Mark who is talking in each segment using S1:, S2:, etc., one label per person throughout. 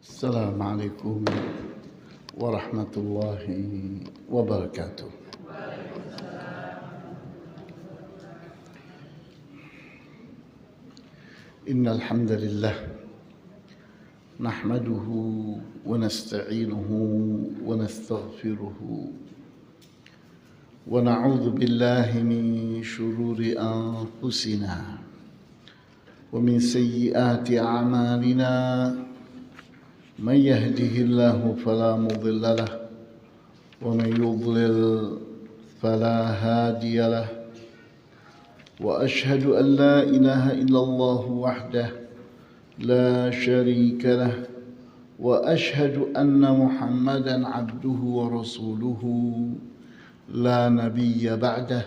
S1: Assalamualaikum warahmatullahi wabarakatuh. Innal hamdalillah nahmaduhu wa nasta'inuhu wa nastaghfiruhu wa na'udzu billahi min shururi anfusina wa min sayyiati a'malina. من يهده الله فلا مضل له ومن يضلل فلا هادي له وأشهد أن لا إله إلا الله وحده لا شريك له وأشهد أن محمدا عبده ورسوله لا نبي بعده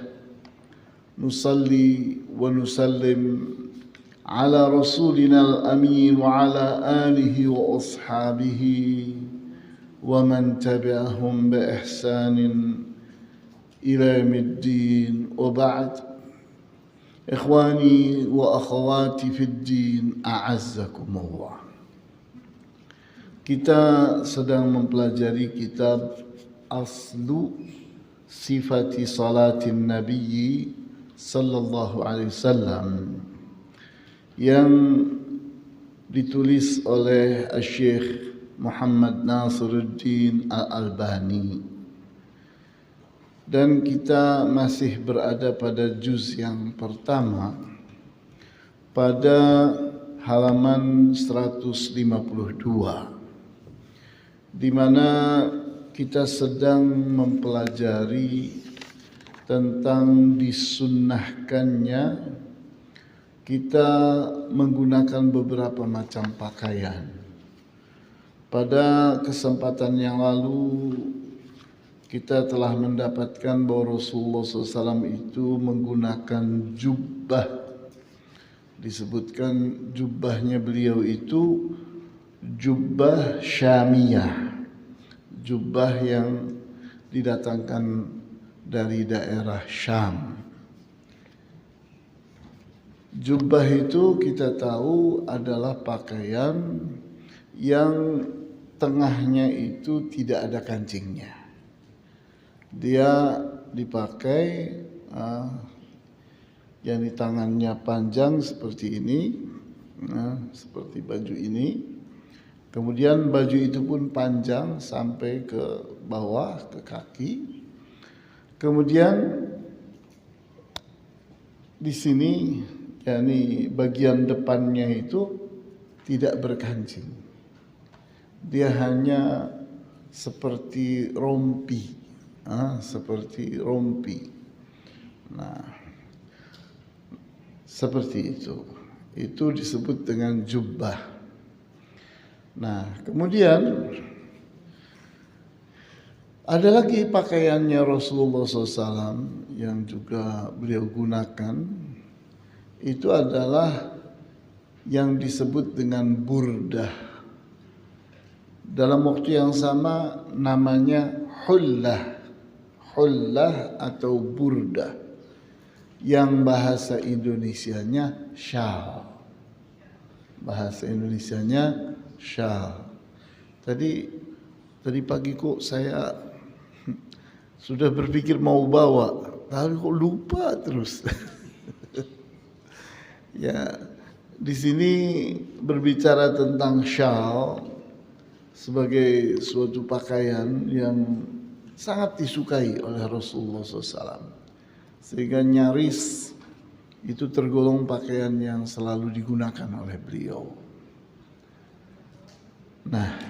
S1: نصلي ونسلم على رسولنا الأمين وعلى آله وأصحابه ومن تبعهم بإحسان إلى يوم الدين وبعد. إخواني وأخواتي في الدين أعزكم الله. Kita sedang mempelajari kitab Aslu Sifati Salatin Nabi Sallallahu Alaihi Wasallam yang ditulis oleh Syekh Muhammad Nasiruddin Al-Albani, dan kita masih berada pada juz yang pertama pada halaman 152, di mana kita sedang mempelajari tentang disunnahkannya kita menggunakan beberapa macam pakaian. Pada kesempatan yang lalu kita telah mendapatkan bahwa Rasulullah SAW itu menggunakan jubbah. Disebutkan jubbahnya beliau itu jubbah Syamiyah, jubbah yang didatangkan dari daerah Syam. Jubbah itu kita tahu adalah pakaian yang tengahnya itu tidak ada kancingnya. Dia dipakai yang di tangannya panjang seperti ini, seperti baju ini. Kemudian baju itu pun panjang sampai ke bawah, ke kaki. Kemudian di sini yakni bagian depannya itu tidak berkancing. Dia hanya seperti rompi, seperti rompi. Nah, seperti itu. Itu disebut dengan jubbah. Nah, kemudian ada lagi pakaiannya Rasulullah SAW yang juga beliau gunakan. Itu adalah yang disebut dengan burdah. Dalam waktu yang sama namanya hullah. Hullah atau burdah, yang bahasa Indonesianya syal. Bahasa Indonesianya syal. Tadi pagi kok saya sudah berpikir mau bawa, tapi kok lupa terus. Ya, di sini berbicara tentang syal sebagai suatu pakaian yang sangat disukai oleh Rasulullah SAW, sehingga nyaris itu tergolong pakaian yang selalu digunakan oleh beliau. Nah,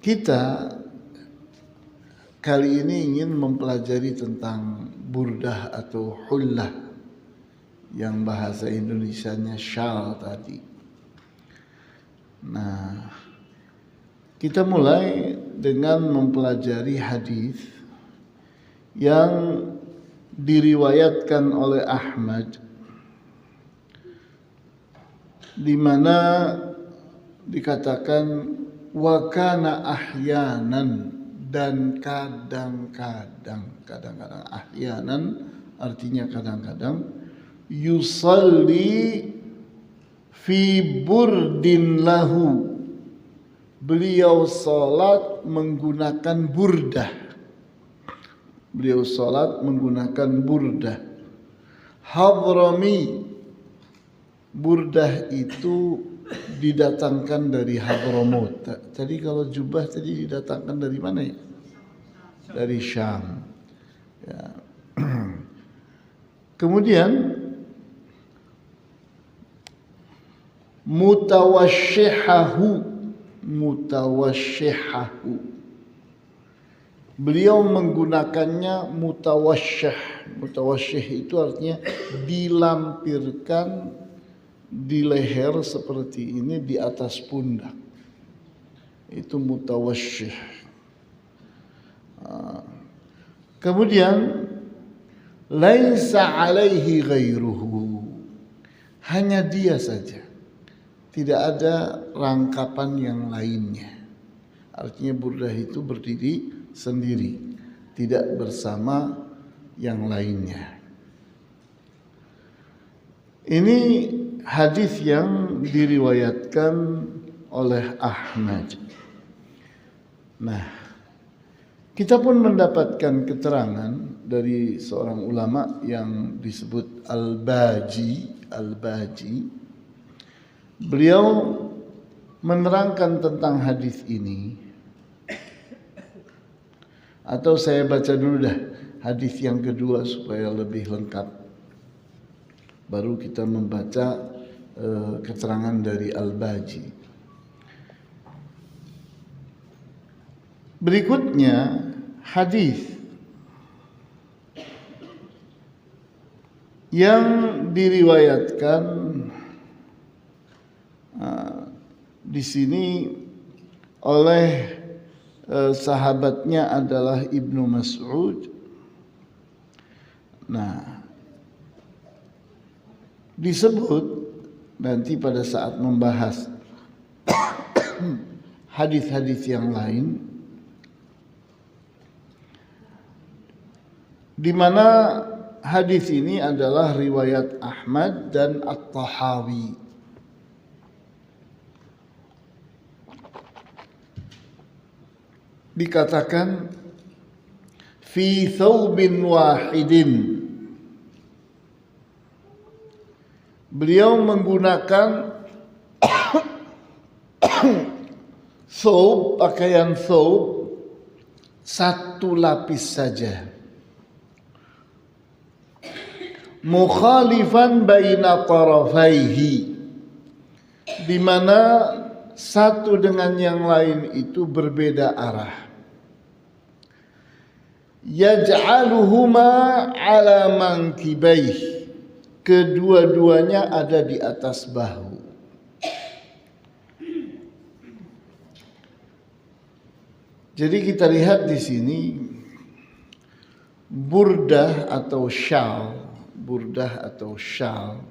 S1: kita kali ini ingin mempelajari tentang burdah atau hullah, yang bahasa Indonesianya syal tadi. Nah, kita mulai dengan mempelajari hadis yang diriwayatkan oleh Ahmad, di mana dikatakan wa kana ahyanan, dan kadang-kadang ahyanan artinya kadang-kadang, yusalli fi burdin lahu, beliau salat menggunakan burdah. Beliau salat menggunakan burdah. Hadrami, burdah itu didatangkan dari Hadramut. Tadi kalau jubah tadi didatangkan dari mana ya? Dari Syam. Ya. Kemudian mutawashshihahu. Beliau menggunakannya mutawashshih. Mutawashshih itu artinya dilampirkan di leher seperti ini di atas pundak. Itu mutawashshih. Kemudian laisa alaihi ghairuhu. Hanya dia saja. Tidak ada rangkapan yang lainnya. Artinya burdah itu berdiri sendiri, tidak bersama yang lainnya. Ini hadis yang diriwayatkan oleh Ahmad. Nah, kita pun mendapatkan keterangan dari seorang ulama yang disebut Al-Baji. Beliau menerangkan tentang hadis ini. Atau saya baca dulu dah hadis yang kedua supaya lebih lengkap. Baru kita membaca keterangan dari Al-Baji. Berikutnya hadis yang diriwayatkan di sini oleh sahabatnya adalah Ibnu Mas'ud. Nah, disebut nanti pada saat membahas hadis-hadis yang lain, di mana hadis ini adalah riwayat Ahmad dan At-Tahawi. Dikatakan fi thawbin wahidin. Beliau menggunakan thawb, pakaian thawb, satu lapis saja. Mukhalifan baina tarafaihi, di mana satu dengan yang lain itu berbeda arah. Yaj'aluhuma ala mankibaih, kedua-duanya ada di atas bahu. Jadi kita lihat di sini burdah atau syal, burdah atau syal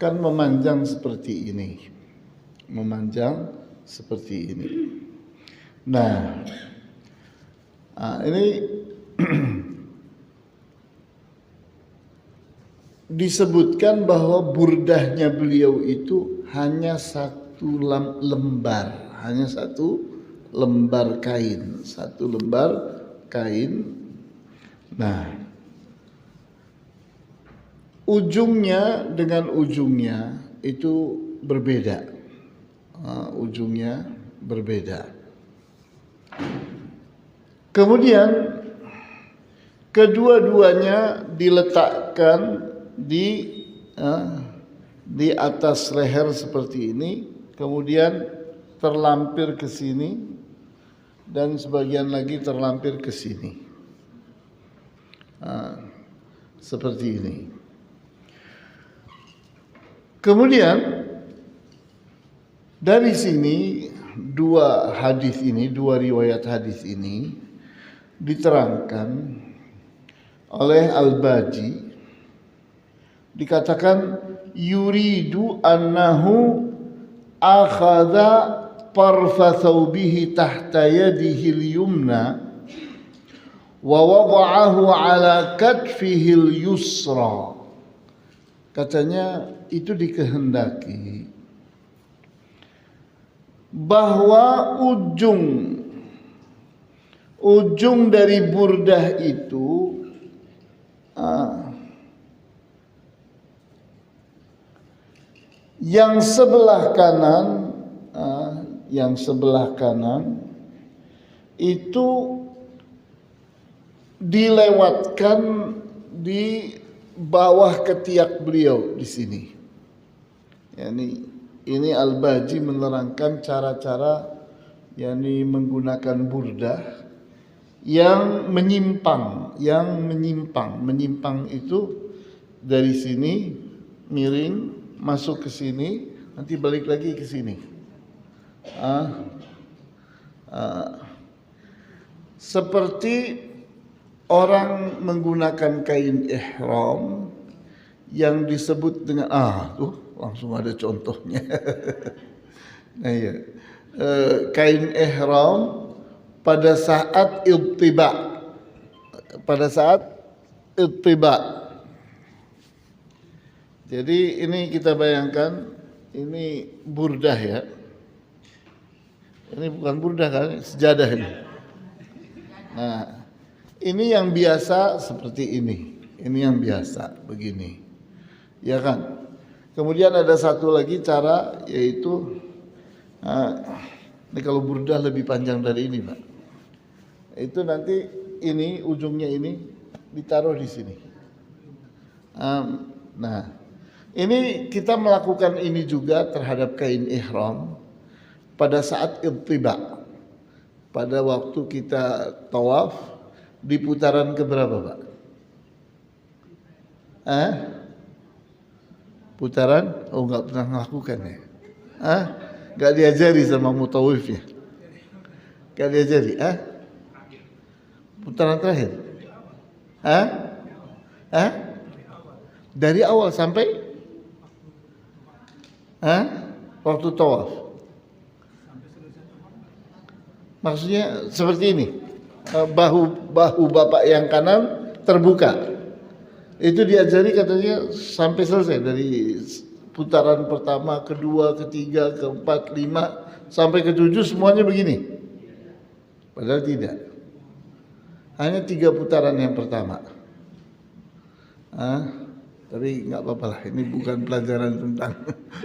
S1: kan memanjang seperti ini. Nah, ini disebutkan bahwa burdahnya beliau itu hanya satu lembar kain. Nah, ujungnya dengan ujungnya itu berbeda. Kemudian kedua-duanya diletakkan di atas leher seperti ini, kemudian terlampir ke sini dan sebagian lagi terlampir ke sini. Seperti ini. Kemudian dari sini dua riwayat hadis ini diterangkan oleh Al-Baji. Dikatakan yuridu annahu akhadha tarfa thawbihi tahta yadihi al-yumna wa wada'ahu ala katfihi al-yusra. Katanya itu dikehendaki bahwa ujung dari burdah itu yang sebelah kanan itu dilewatkan di bawah ketiak beliau di sini. Ini Al-Baji menerangkan cara-cara menggunakan burdah yang menyimpang. Menyimpang itu dari sini miring masuk ke sini, nanti balik lagi ke sini. Seperti orang menggunakan kain ihram yang disebut dengan langsung ada contohnya. Kain ihram pada saat ittiba. Jadi ini kita bayangkan, ini burdah ya. Ini bukan burdah kan, sejadah ini. Nah, ini yang biasa seperti ini. Ini yang biasa begini. Ya kan? Kemudian ada satu lagi cara, yaitu ini kalau burdah lebih panjang dari ini, Pak. Itu nanti ini ujungnya ini ditaruh di sini. Nah, ini kita melakukan ini juga terhadap kain ihram pada saat ittiba. Pada waktu kita tawaf di putaran keberapa, Pak? Putaran? Oh, nggak pernah melakukan ya? Nggak diajari sama mutawif ya? Nggak diajari? Putaran terakhir? Dari awal sampai? Waktu tawaf? Maksudnya seperti ini, bahu bapak yang kanan terbuka. Itu diajari katanya sampai selesai, dari putaran pertama, kedua, ketiga, keempat, lima, sampai ketujuh semuanya begini. Padahal tidak. Hanya 3 putaran yang pertama. Tapi nggak apa-apa lah, ini bukan pelajaran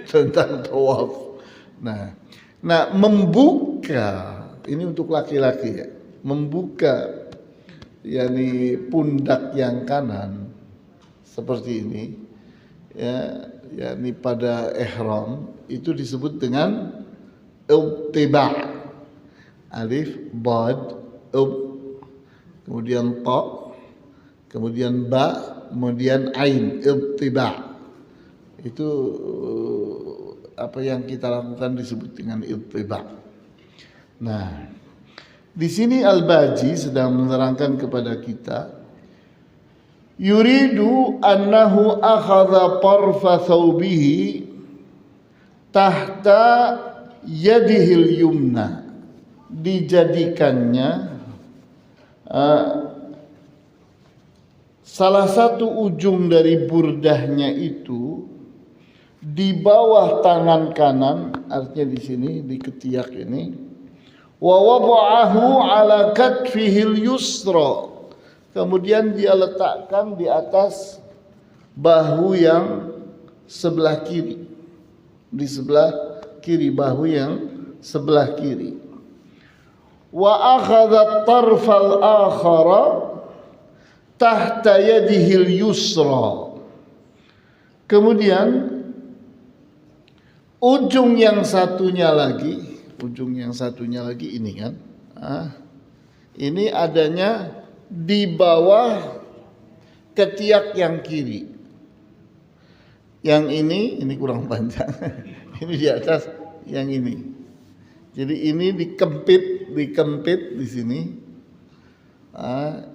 S1: tentang tawaf. Nah, membuka ini untuk laki-laki ya, membuka pundak yang kanan seperti ini ya, yakni pada ihram itu disebut dengan ittiba. Alif, bad, kemudian ta, kemudian ba, kemudian ain, ittiba. Itu apa yang kita lakukan disebut dengan ittiba. Nah, di sini Al-Baji sedang menerangkan kepada kita, yuridu annahu akhadha tarfa thawbihi tahta yadihil yumna. Dijadikannya salah satu ujung dari burdahnya itu di bawah tangan kanan, artinya di sini di ketiak ini. Wa wada'ahu ala katfihil yusra. Kemudian dia letakkan di atas bahu yang sebelah kiri. Di sebelah kiri, bahu yang sebelah kiri. Wa akhadha tarfal akhara tahta yadihil yusra. Kemudian ujung yang satunya lagi ini kan. Ini adanya di bawah ketiak yang kiri. Yang ini kurang panjang. Ini di atas yang ini. Jadi ini dikempit di sini.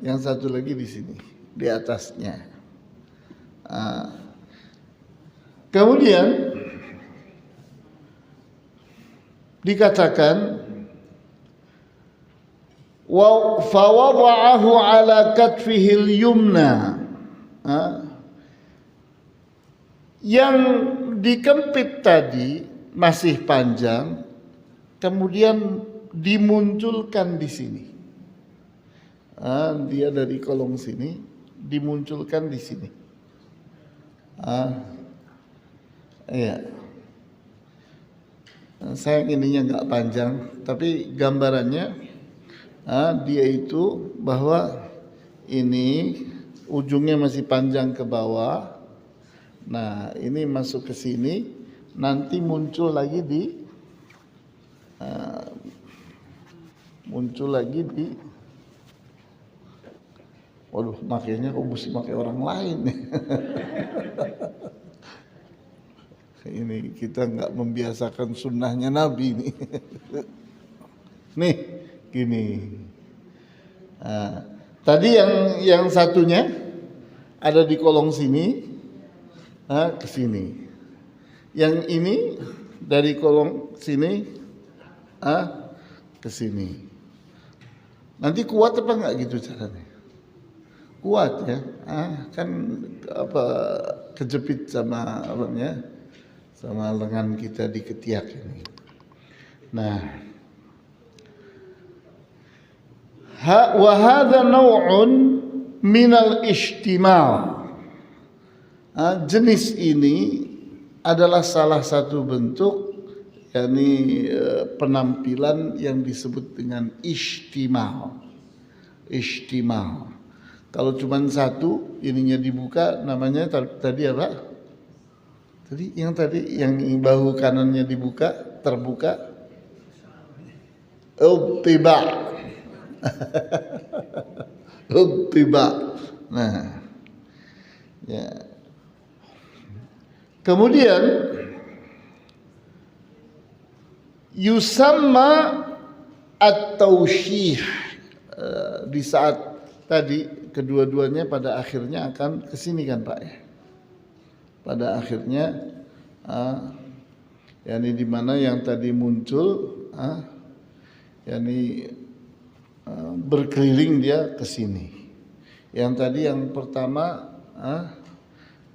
S1: Yang satu lagi di sini, di atasnya. Kemudian dikatakan wa fawada'ahu ala katfihil yumna, yang dikempit tadi masih panjang, kemudian dimunculkan di sini. Dia dari kolong sini dimunculkan di sini. Iya. Sayang ininya nggak panjang, tapi gambarannya dia itu bahwa ini ujungnya masih panjang ke bawah. Nah, ini masuk ke sini, nanti muncul lagi di waduh, makanya kok mesti pakai orang lain nih. Ini kita nggak membiasakan sunnahnya Nabi nih. Nih, gini. Tadi yang satunya ada di kolong sini, ke sini. Yang ini dari kolong sini, ke sini. Nanti kuat apa nggak gitu caranya? Kuat ya, kan apa kejepit sama sama lengan kita di ketiak ini. Nah, wa hadha naw'un minal ijtima'. Jenis ini adalah salah satu bentuk, yakni penampilan yang disebut dengan ijtima'. Ijtima'. Kalau cuma satu ininya dibuka, namanya tadi apa? Yang bahu kanannya dibuka, terbuka. Ubtiba'. Ubtiba'. Nah, ya. Kemudian yusamma at-tawshih, di saat tadi kedua-duanya pada akhirnya akan kesini kan Pak ya. Pada akhirnya yakni di mana yang tadi muncul yakni berkeliling dia ke sini. Yang tadi yang pertama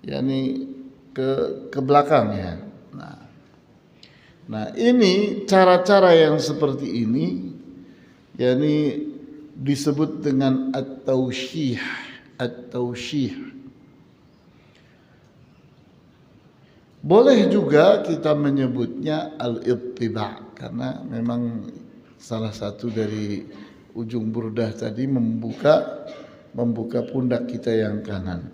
S1: yakni ke belakang ya. Nah, ini cara-cara yang seperti ini yakni disebut dengan at-tawshih. At-tawshih. Boleh juga kita menyebutnya al-ittiba' karena memang salah satu dari ujung burdah tadi membuka pundak kita yang kanan.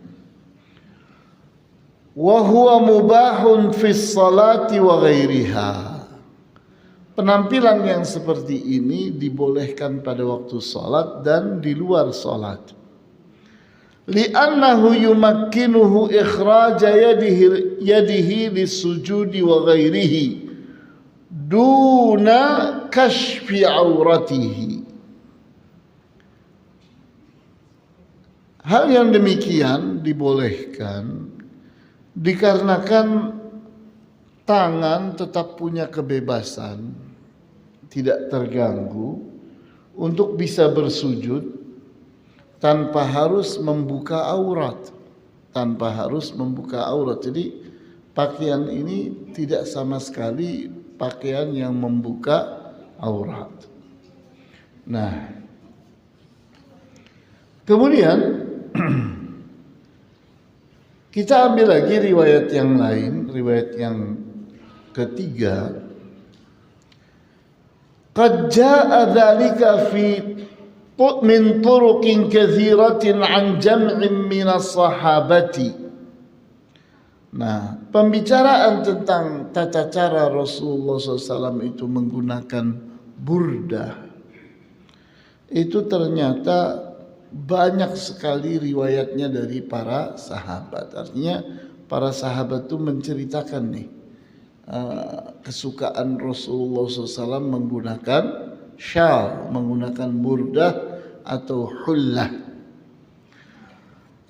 S1: Wa huwa mubahun fis salati wa ghairiha. Penampilan yang seperti ini dibolehkan pada waktu salat dan di luar salat. Li'annahu yumakkinuhu ikhraja yadihi lisujudi wa ghairihi duna kashfi auratihi. Hal yang demikian dibolehkan dikarenakan tangan tetap punya kebebasan, tidak terganggu untuk bisa bersujud tanpa harus membuka aurat. Jadi pakaian ini tidak sama sekali pakaian yang membuka aurat. Nah, kemudian kita ambil lagi riwayat yang lain, riwayat yang ketiga. Qad jaa'a dzalika min turuqin katsiratin an jam'in minas sahabati. Nah, pembicaraan tentang tata cara Rasulullah SAW itu menggunakan burdah itu ternyata banyak sekali riwayatnya dari para sahabat. Artinya para sahabat itu menceritakan nih kesukaan Rasulullah SAW menggunakan syal, menggunakan burdah atau hullah.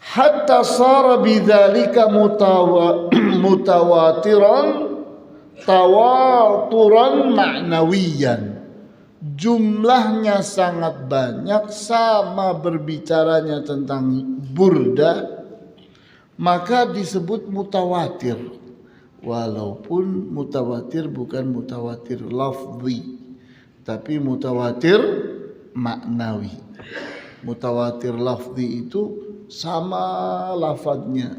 S1: Hatta sara bidzalika mutawatiran tawaturan ma'nawiyan, jumlahnya sangat banyak sama berbicaranya tentang burda, maka disebut mutawatir. Walaupun mutawatir bukan mutawatir lafzi, tapi mutawatir maknawi. Mutawatir lafzi itu sama lafadznya.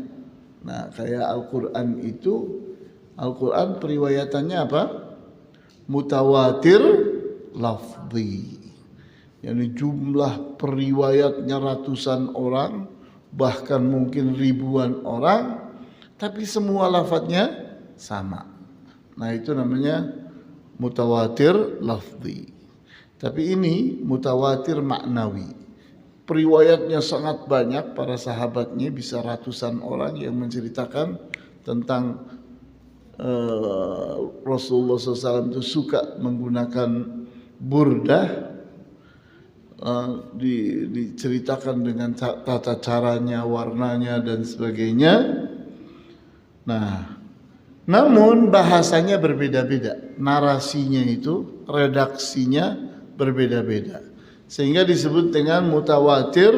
S1: Nah, kayak Al-Quran itu, Al-Quran periwayatannya apa? Mutawatir lafzi. Yani jumlah periwayatnya ratusan orang, bahkan mungkin ribuan orang, tapi semua lafadznya sama. Nah, itu namanya mutawatir lafzi. Tapi ini mutawatir maknawi. Periwayatnya sangat banyak, para sahabatnya bisa ratusan orang yang menceritakan tentang Rasulullah SAW itu suka menggunakan burdah, diceritakan dengan tata caranya, warnanya dan sebagainya. Nah, namun bahasanya berbeda-beda, narasinya itu, redaksinya berbeda-beda, sehingga disebut dengan mutawatir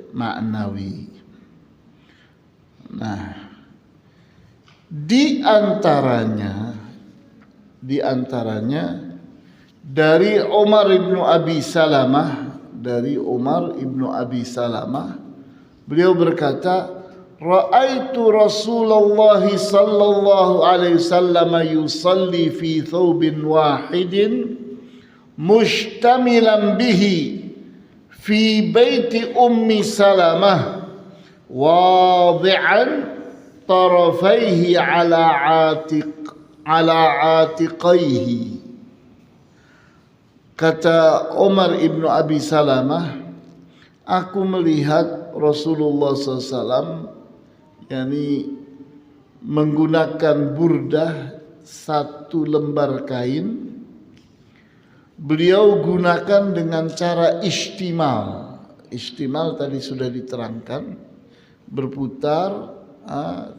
S1: maknawi. Nah, di antaranya dari Umar ibnu Abi Salamah, beliau berkata, Ra'aitu Rasulullah sallallahu alaihi wasallam yusalli fi thawbin wahidin mushtamilan bihi fi baiti ummi Salamah wadi'an tarafaihi ala atiqaihi. Kata Umar ibnu Abi Salamah, aku melihat Rasulullah SAW yakni menggunakan burdah, satu lembar kain. Beliau gunakan dengan cara istimal. Istimal tadi sudah diterangkan, berputar,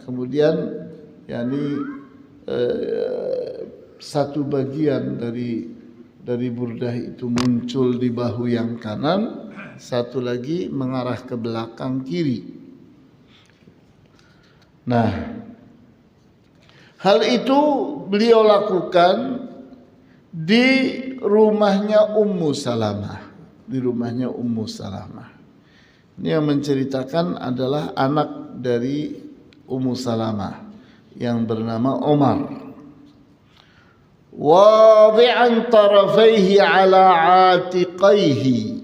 S1: kemudian yakni satu bagian dari burdah itu muncul di bahu yang kanan, satu lagi mengarah ke belakang kiri. Nah, hal itu beliau lakukan di rumahnya Ummu Salamah. Ini yang menceritakan adalah anak dari Ummu Salamah yang bernama Umar. Wadi'an tarafaihi ala atiqaihi,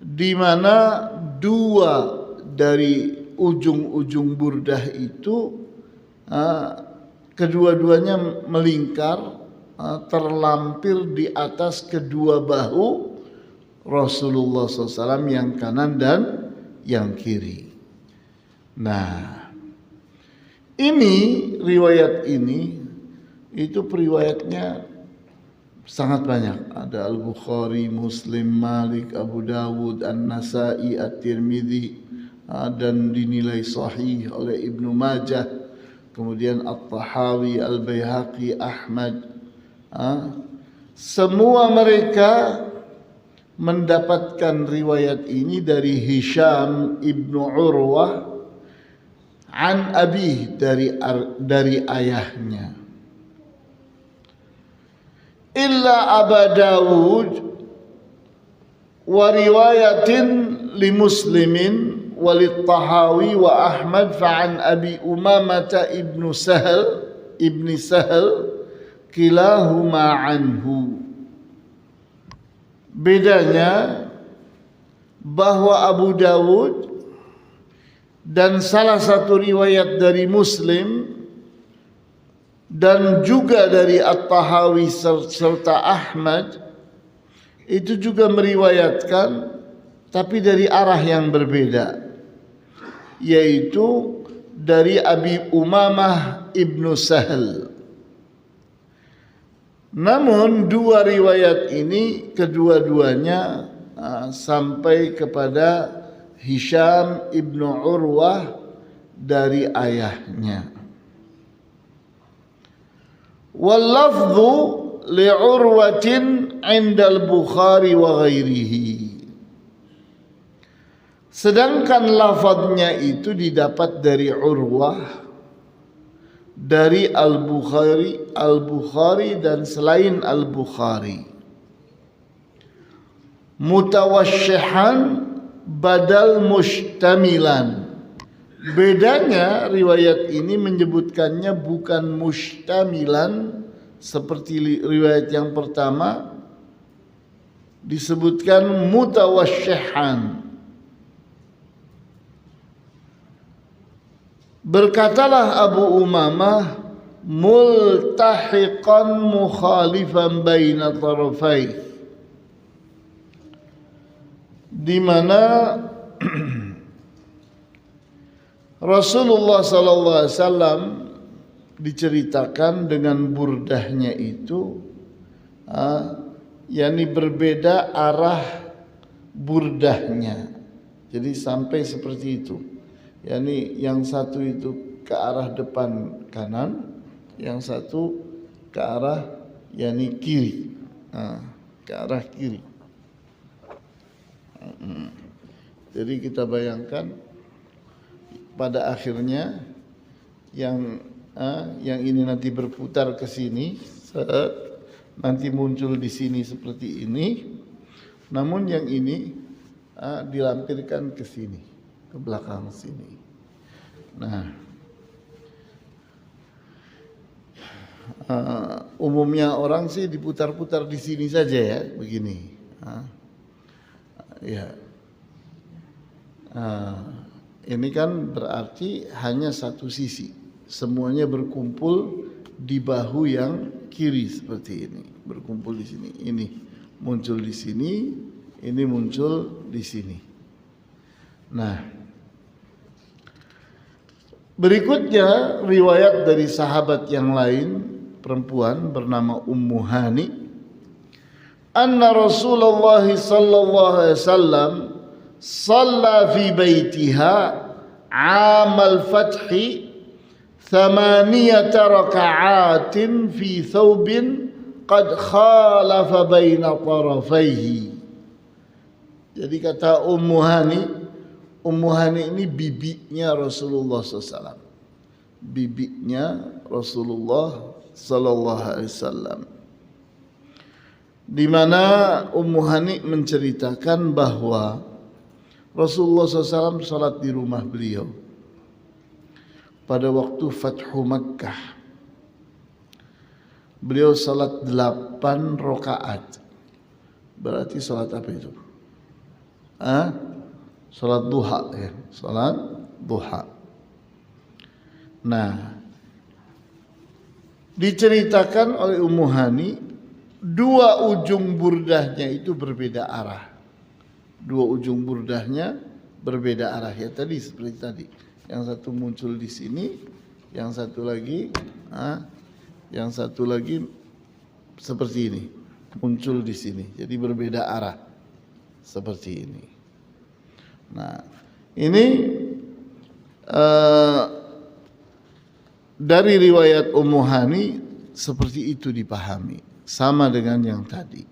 S1: di mana dua dari ujung-ujung burdah itu kedua-duanya melingkar, terlampir di atas kedua bahu Rasulullah SAW yang kanan dan yang kiri. Nah, ini riwayat ini itu periwayatnya sangat banyak. Ada Al-Bukhari, Muslim, Malik, Abu Dawud, An-Nasai, At-Tirmidzi, dan dinilai sahih oleh Ibnu Majah, kemudian At-Tahawi, Al-Baihaqi, Ahmad. Semua mereka mendapatkan riwayat ini dari Hisham ibnu Urwah an abi, dari ayahnya. Illa Abu Dawud wa riwayatin li Muslimin walid Tahawi wa Ahmad fa'an Abi Umamah ibnu Sahal kilahuma anhu. Bedanya bahwa Abu Dawud dan salah satu riwayat dari Muslim dan juga dari At-Tahawi serta Ahmad itu juga meriwayatkan, tapi dari arah yang berbeda, yaitu dari Abi Umamah ibnu Sahal. Namun dua riwayat ini kedua-duanya sampai kepada Hisham ibnu Urwah dari ayahnya. Wal lafdhu li Urwatin 'inda al-Bukhari wa ghairihi. Sedangkan lafadznya itu didapat dari Urwah, dari Al-Bukhari dan selain Al-Bukhari. Mutawashshihan badal mustamilan. Bedanya riwayat ini menyebutkannya bukan mustamilan seperti riwayat yang pertama, disebutkan mutawashshihan. Berkatalah Abu Umamah, multahiqan mukhalifan baina tarafai, di mana Rasulullah sallallahu alaihi wasallam diceritakan dengan burdahnya itu, yakni berbeda arah burdahnya. Jadi sampai seperti itu. yakni yang satu itu ke arah depan kanan, yang satu ke arah yakni kiri, ke arah kiri. Jadi kita bayangkan pada akhirnya yang ini nanti berputar ke sini, nanti muncul di sini seperti ini, namun yang ini dilampirkan ke sini, ke belakang sini. Nah, umumnya orang sih diputar-putar di sini saja ya, begini. Ya, ini kan berarti hanya satu sisi, semuanya berkumpul di bahu yang kiri seperti ini, berkumpul di sini. Ini muncul di sini, ini muncul di sini. Nah, berikutnya riwayat dari sahabat yang lain, perempuan bernama Ummu Hani, anna Rasulullah sallallahu alaihi wasallam shalla fi baitiha amal fathi 8 raka'atin fi thawbin qad khalafa baina tarafaihi. Jadi kata Ummu Hani ini bibinya Rasulullah SAW, bibinya Rasulullah sallallahu alaihi wasallam, di mana Ummu Hani menceritakan bahwa Rasulullah SAW salat di rumah beliau pada waktu Fathu Makkah. Beliau salat 8 rakaat. Berarti salat apa itu? Salat duha ya, salat duha. Nah, diceritakan oleh Ummu Hani, dua ujung burdahnya itu berbeda arah. Dua ujung burdahnya berbeda arah ya, tadi seperti tadi. Yang satu muncul di sini, yang satu lagi seperti ini, muncul di sini. Jadi berbeda arah seperti ini. Nah, ini dari riwayat Ummu Hani seperti itu dipahami, sama dengan yang tadi.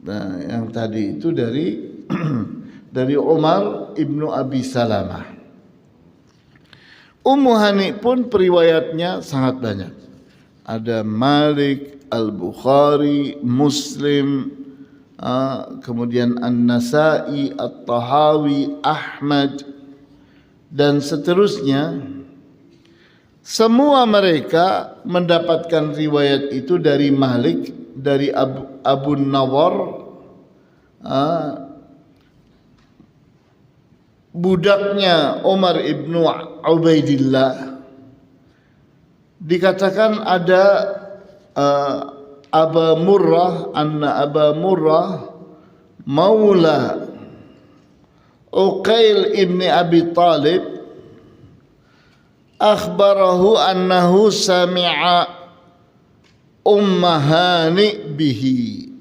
S1: Nah, yang tadi itu dari Umar ibnu Abi Salamah. Ummu Hani pun periwayatnya sangat banyak. Ada Malik, Al-Bukhari, Muslim, kemudian An-Nasa'i, At-Tahawi, Ahmad, dan seterusnya. Semua mereka mendapatkan riwayat itu dari Malik, dari Abu Nawar, budaknya Umar ibnu Ubaidillah. Dikatakan ada Aba Murrah, anna Aba Murrah maula Uqail ibni Abi Talib akhbarahu annahu sami'a Umma Hani bihi.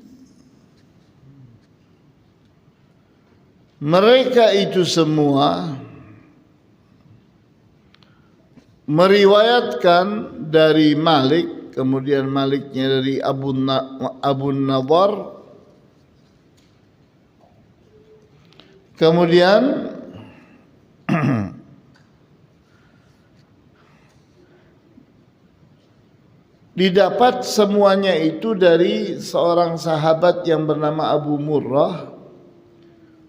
S1: Mereka itu semua meriwayatkan dari Malik kemudian Maliknya dari Abu Nadhar, kemudian didapat semuanya itu dari seorang sahabat yang bernama Abu Murrah,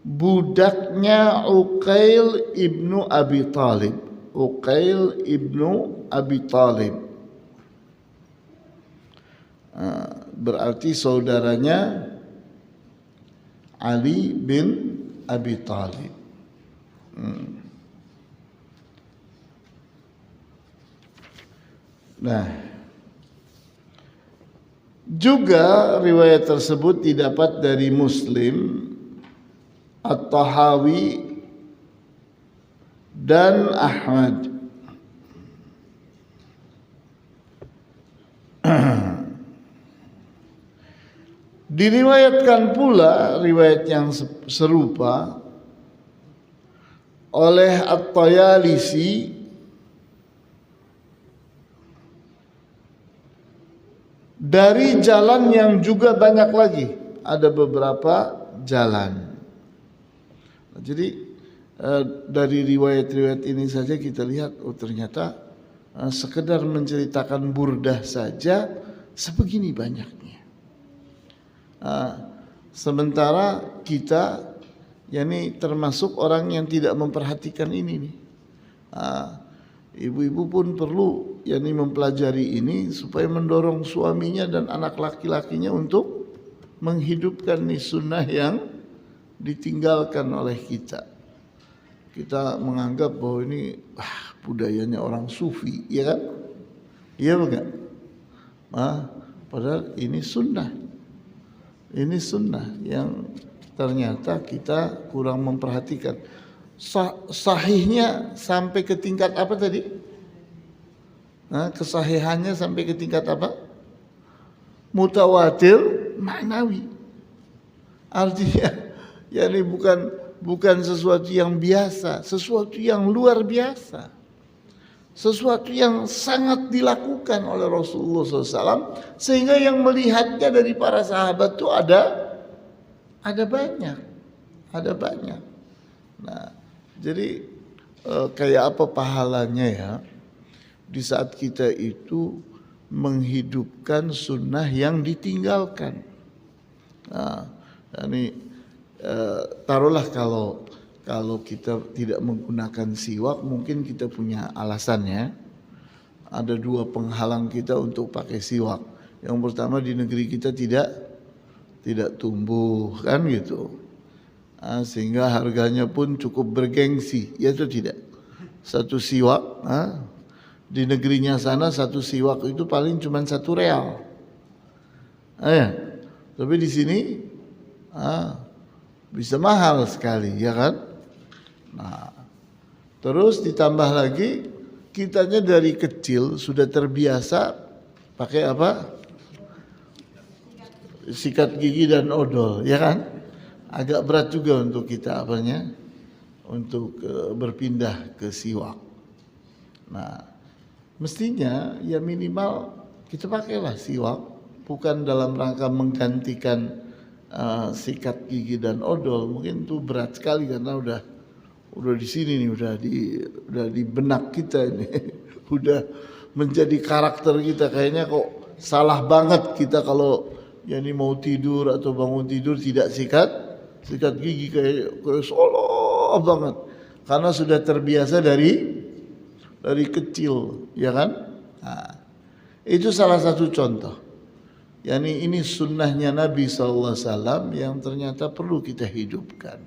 S1: budaknya Uqail ibnu Abi Talib. Uqail ibnu Abi Talib, berarti saudaranya Ali bin Abi Talib. Nah, juga riwayat tersebut didapat dari Muslim, At-Tahawi dan Ahmad. Diriwayatkan pula riwayat yang serupa oleh At-Tayalisi dari jalan yang juga banyak lagi. Ada beberapa jalan. Jadi dari riwayat-riwayat ini saja kita lihat, oh ternyata sekedar menceritakan burdah saja sebegini banyaknya. Sementara kita, yakni termasuk orang yang tidak memperhatikan ini nih. Ibu-ibu pun perlu yakni mempelajari ini supaya mendorong suaminya dan anak laki-lakinya untuk menghidupkan nih sunnah yang ditinggalkan oleh kita. Kita menganggap bahwa ini budayanya orang sufi, ya kan? Iya bukan? Padahal ini sunnah. Ini sunnah yang ternyata kita kurang memperhatikan. Sahihnya sampai ke tingkat apa tadi? Kesahihannya sampai ke tingkat apa? Mutawatir ma'nawi. Artinya ya ini bukan sesuatu yang biasa, sesuatu yang luar biasa, sesuatu yang sangat dilakukan oleh Rasulullah SAW, sehingga yang melihatnya dari para sahabat itu ada banyak. Nah, jadi kayak apa pahalanya ya di saat kita itu menghidupkan sunnah yang ditinggalkan. Nah, ini taruhlah kalau kita tidak menggunakan siwak, mungkin kita punya alasannya. Ada dua penghalang kita untuk pakai siwak. Yang pertama, di negeri kita tidak tumbuh kan gitu, sehingga harganya pun cukup bergengsi, ya atau tidak? Satu siwak di negerinya sana, satu siwak itu paling cuma 1 real. Tapi di sini bisa mahal sekali, ya kan? Nah, terus ditambah lagi kitanya dari kecil sudah terbiasa pakai apa? Sikat gigi dan odol, ya kan? Agak berat juga untuk kita untuk berpindah ke siwak. Nah, mestinya ya minimal kita pakailah siwak, bukan dalam rangka menggantikan sikat gigi dan odol. Mungkin itu berat sekali karena udah di sini nih, udah di benak kita ini, udah menjadi karakter kita. Kayaknya kok salah banget kita kalau ini mau tidur atau bangun tidur tidak sikat gigi, kayak seolah banget karena sudah terbiasa dari kecil, ya kan? Nah, itu salah satu contoh. Yani ini sunnahnya Nabi SAW yang ternyata perlu kita hidupkan.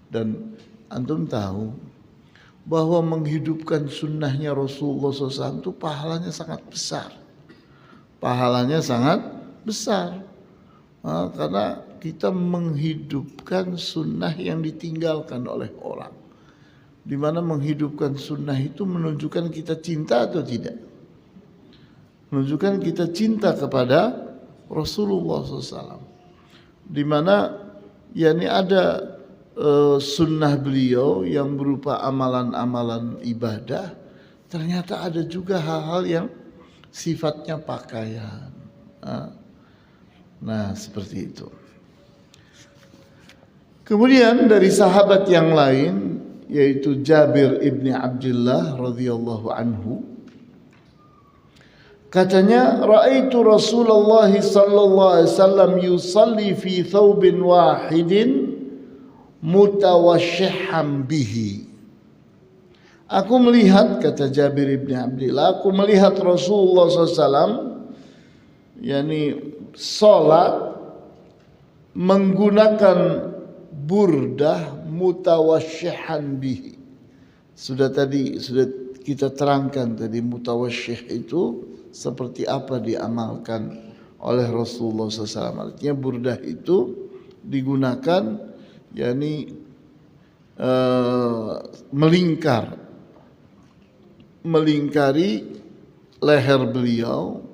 S1: Dan antum tahu bahwa menghidupkan sunnahnya Rasulullah SAW itu pahalanya sangat besar. Karena kita menghidupkan sunnah yang ditinggalkan oleh orang. Di mana menghidupkan sunnah itu menunjukkan kita cinta atau tidak? Menunjukkan kita cinta kepada Rasulullah SAW, di mana yakni ada sunnah beliau yang berupa amalan-amalan ibadah. Ternyata ada juga hal-hal yang sifatnya pakaian. Nah, seperti itu. Kemudian dari sahabat yang lain yaitu Jabir ibni Abdullah radhiyallahu anhu, katanya raaitu Rasulullah sallallahu alaihi wasallam yusalli fi thawbin wahidin mutawashshihan bihi. Aku melihat, kata Jabir ibni Abdullah, aku melihat Rasulullah SAW sholat menggunakan burdah mutawashshihan bihi. Sudah kita terangkan tadi mutawashshih itu seperti apa diamalkan oleh Rasulullah SAW. Artinya burdah itu digunakan melingkari leher beliau,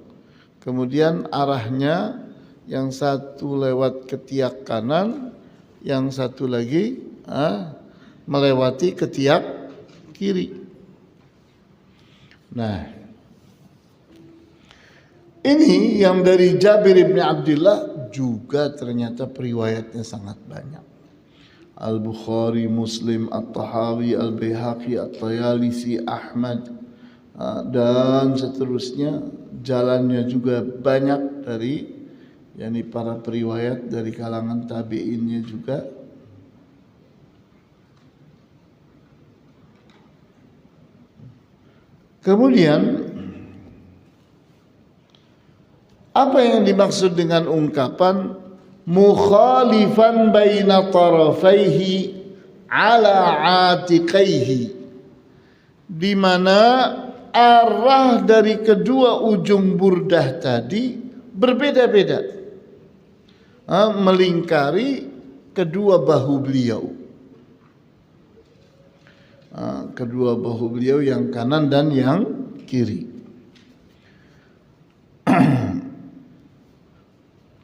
S1: kemudian arahnya yang satu lewat ketiak kanan, yang satu lagi melewati ketiak kiri. Nah, ini yang dari Jabir ibn Abdullah juga ternyata periwayatnya sangat banyak. Al-Bukhari, Muslim, At-Tahawi, Al-Baihaqi, At-Tayalisi, Ahmad, dan seterusnya. Jalannya juga banyak dari para periwayat dari kalangan tabi'innya juga. Kemudian apa yang dimaksud dengan ungkapan mukhalifan baina tarafaihi ala atiqaihi, di mana arah dari kedua ujung burdah tadi berbeda-beda, melingkari kedua bahu beliau, kedua bahu beliau yang kanan dan yang kiri.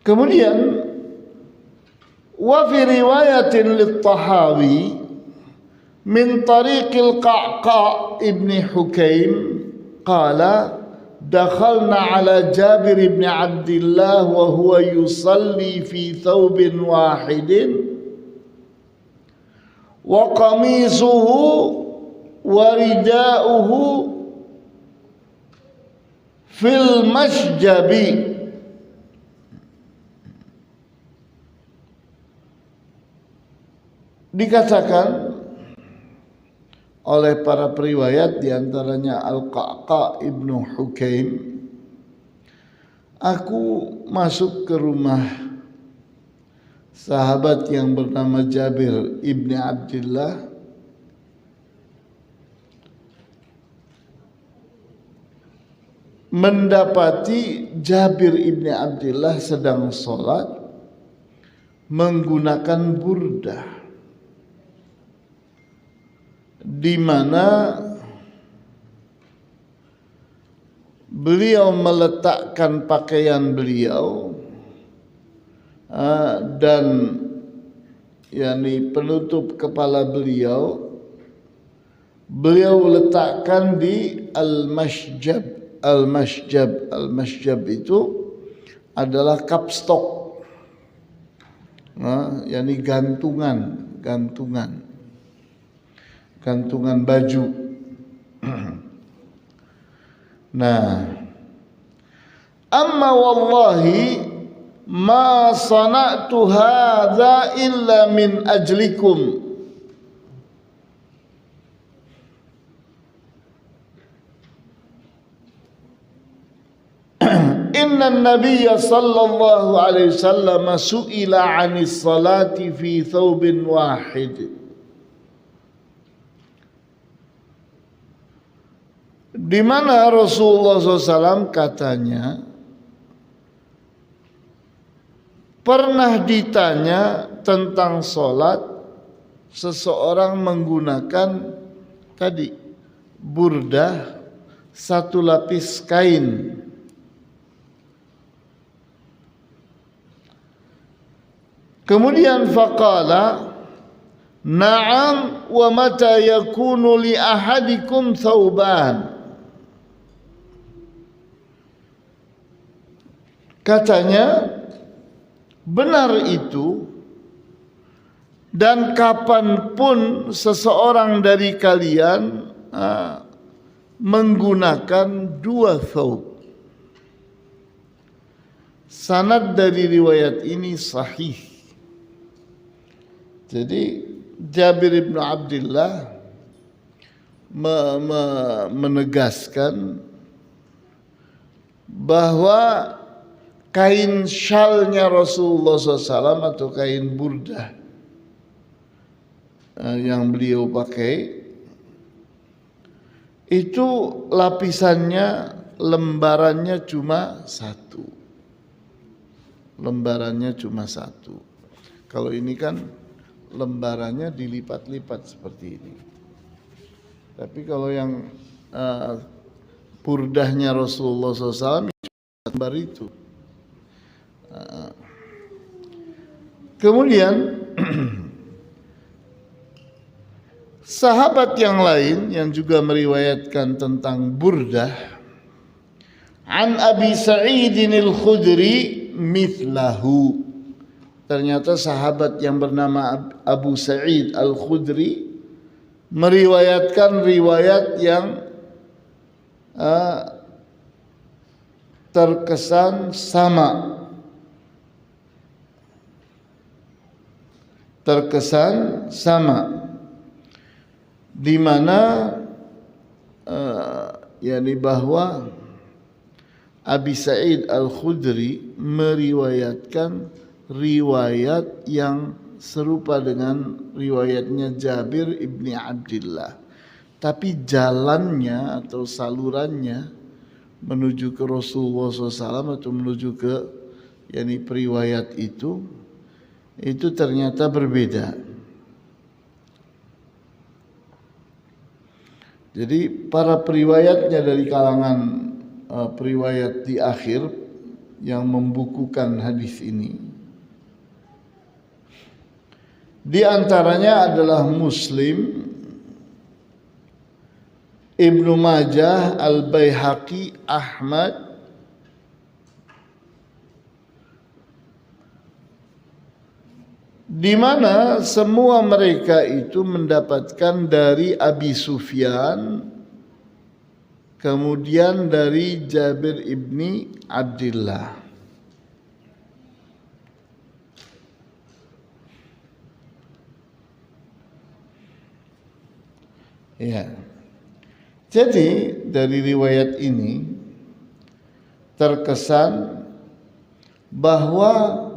S1: Kemudian wa fi riwayatin lit-Tahawi min tariqil Qa'qa' ibn Hukaim qala dakhalna ala Jabir ibn Abdullah wa huwa yusalli fi thawbin wahidin wa qamisuhu wa rida'uhu fil masjabi. Dikatakan oleh para periwayat diantaranya Al-Qa'qa' ibnu Hukaim, aku masuk ke rumah sahabat yang bernama Jabir ibni Abdullah, mendapati Jabir ibni Abdullah sedang sholat menggunakan burdah, di mana beliau meletakkan pakaian beliau dan penutup kepala beliau letakkan di al-masjab. Al-masjab itu adalah kapstok, gantungan baju. Nah, amma wallahi ma sana'tu hadza illa min ajlikum. Inna an-nabiyya sallallahu alaihi wasallam su'ila 'anis salati fi thawbin wahid. Di mana Rasulullah SAW katanya pernah ditanya tentang sholat seseorang menggunakan tadi burdah satu lapis kain. Kemudian faqala na'am wa mata yakunu li ahadikum thawban. Katanya benar itu, dan kapanpun seseorang dari kalian menggunakan dua thawb. Sanad dari riwayat ini sahih. Jadi Jabir bin Abdullah menegaskan bahwa kain syalnya Rasulullah SAW atau kain burdah yang beliau pakai itu lapisannya, lembarannya cuma satu. Lembarannya cuma satu. Kalau ini kan lembarannya dilipat-lipat seperti ini. Tapi kalau yang burdahnya Rasulullah SAW lembar itu. Kemudian sahabat yang lain yang juga meriwayatkan tentang burdah, an Abi Sa'id al-Khudri mithlahu. Ternyata sahabat yang bernama Abu Sa'id al-Khudri meriwayatkan riwayat yang terkesan sama. Di mana yakni bahwa Abi Sa'id al-Khudri meriwayatkan riwayat yang serupa dengan riwayatnya Jabir ibni Abdullah, tapi jalannya atau salurannya menuju ke Rasulullah SAW atau menuju ke yakni periwayat itu ternyata berbeda. Jadi para periwayatnya dari kalangan periwayat di akhir yang membukukan hadis ini, di antaranya adalah Muslim, Ibnu Majah, Al-Baihaqi, Ahmad, di mana semua mereka itu mendapatkan dari Abi Sufyan, kemudian dari Jabir ibni Abdullah. Ya. Jadi dari riwayat ini terkesan bahwa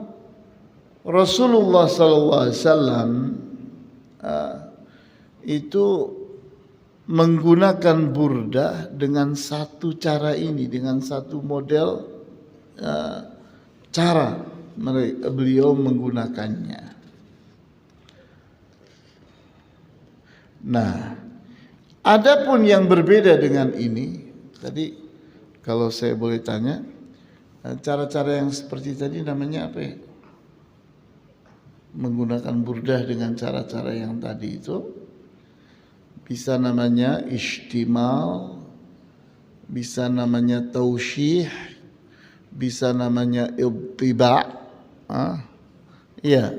S1: Rasulullah SAW itu menggunakan burdah dengan satu cara ini, dengan satu model cara beliau menggunakannya. Nah, adapun yang berbeda dengan ini, tadi kalau saya boleh tanya, cara-cara yang seperti tadi namanya apa ya? Menggunakan burdah dengan cara-cara yang tadi itu bisa namanya istimal, bisa namanya tausyih, bisa namanya ibtiba'. Iya,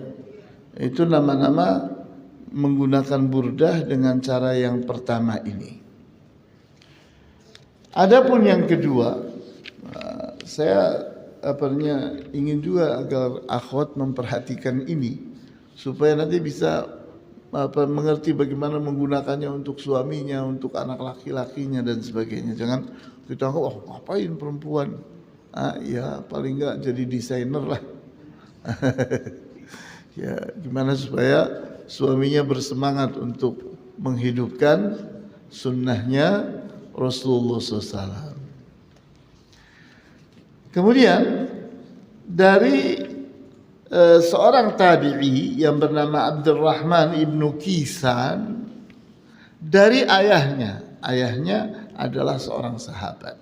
S1: itu nama-nama menggunakan burdah dengan cara yang pertama ini. Adapun yang kedua, saya ingin juga agar akhwat memperhatikan ini supaya nanti bisa mengerti bagaimana menggunakannya untuk suaminya, untuk anak laki-lakinya dan sebagainya. Jangan kita anggap, ngapain perempuan? Ya paling enggak jadi desainer lah. Ya gimana supaya suaminya bersemangat untuk menghidupkan sunnahnya Rasulullah SAW. Kemudian dari seorang tabi'i yang bernama Abdurrahman ibnu Kisan, dari ayahnya adalah seorang sahabat,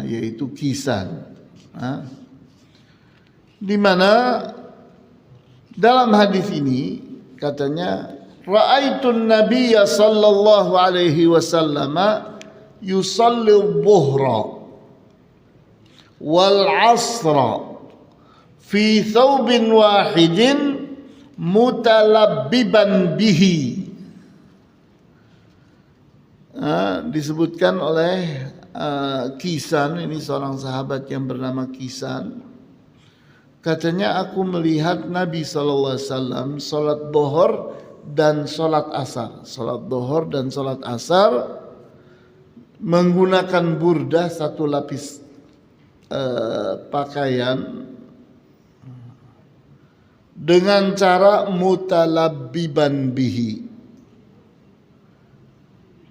S1: yaitu Kisan, di mana dalam hadis ini katanya, ra'aitun nabiyya sallallahu alaihi wasallam yusalli dhuhra wal 'asra fi thawbin wahidin mutalabbiban bihi. Disebutkan oleh Kisan, ini seorang sahabat yang bernama Kisan. Katanya aku melihat Nabi SAW salat dhuhur dan salat asar. Salat dhuhur dan salat asar menggunakan burdah, satu lapis pakaian, dengan cara mutalabbiban bihi.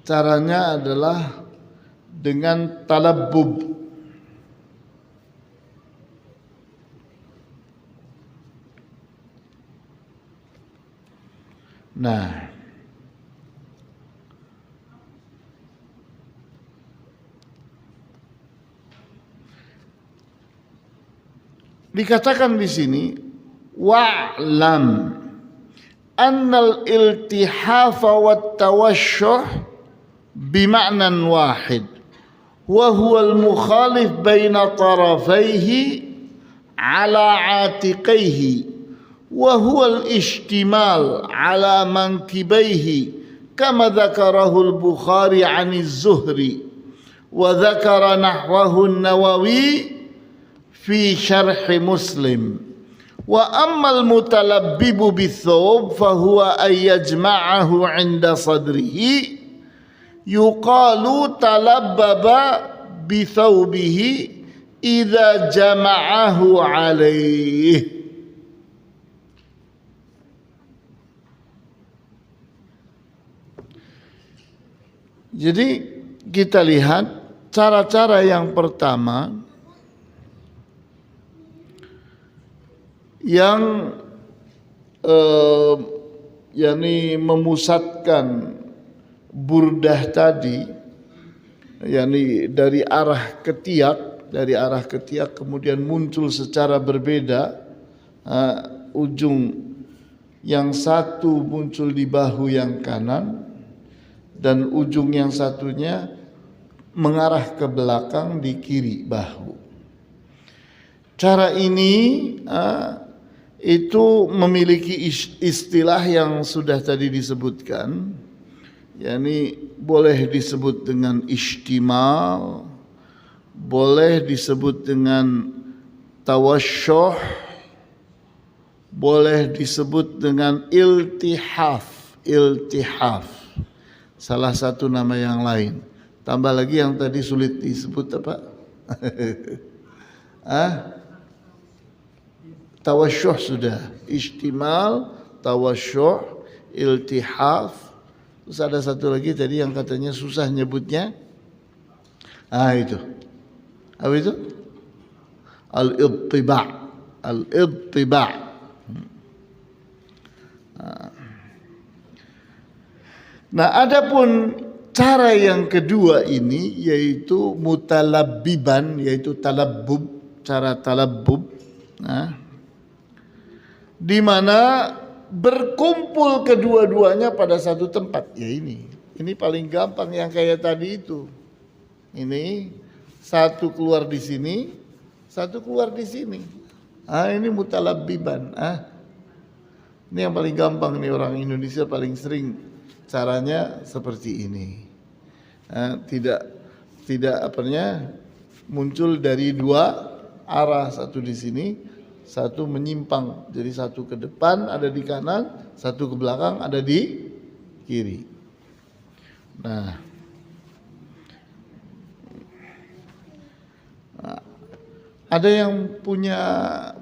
S1: Caranya adalah dengan talabbub. Nah, dikatakan di sini wa'lam annal iltihafa wat tawashshuh bima'nan wahid wa huwa al-mukhalif baina tarafaihi ala atiqaihi wa huwa al-ishtimal ala mankibaihi kama dzakarahu al-Bukhari 'an az-Zuhri wa dzakara nahwahu an-Nawawi fi syarh Muslim. Wa ammal mutalabbibu bithawb fahuwa ay yajma'ahu 'inda sadrihi yuqalu talabbaba bithawbihi idza jama'ahu 'alaih. Jadi kita lihat cara-cara yang pertama yang yakni memusatkan burdah tadi, yakni dari arah ketiak kemudian muncul secara berbeda, ujung yang satu muncul di bahu yang kanan dan ujung yang satunya mengarah ke belakang di kiri bahu. Cara ini itu memiliki istilah yang sudah tadi disebutkan, yakni boleh disebut dengan istimal, boleh disebut dengan tawasyuh, boleh disebut dengan iltihaf. Salah satu nama yang lain. Tambah lagi yang tadi sulit disebut apa? Tawasyuh sudah, istimal, tawasyuh, iltihaf. Terus ada satu lagi tadi yang katanya susah nyebutnya. Itu. Apa itu? Al-idtiba'. Al-idtiba'. Nah, adapun cara yang kedua ini yaitu mutalabbiban, yaitu talabbub, cara talabbub. Di mana berkumpul kedua-duanya pada satu tempat. Ya ini paling gampang yang kayak tadi itu. Ini satu keluar di sini, satu keluar di sini. Ini mutalabbiban. Ini yang paling gampang nih, orang Indonesia paling sering caranya seperti ini. Tidak muncul dari dua arah, satu di sini, satu menyimpang. Jadi satu ke depan ada di kanan, satu ke belakang ada di kiri. Nah, ada yang punya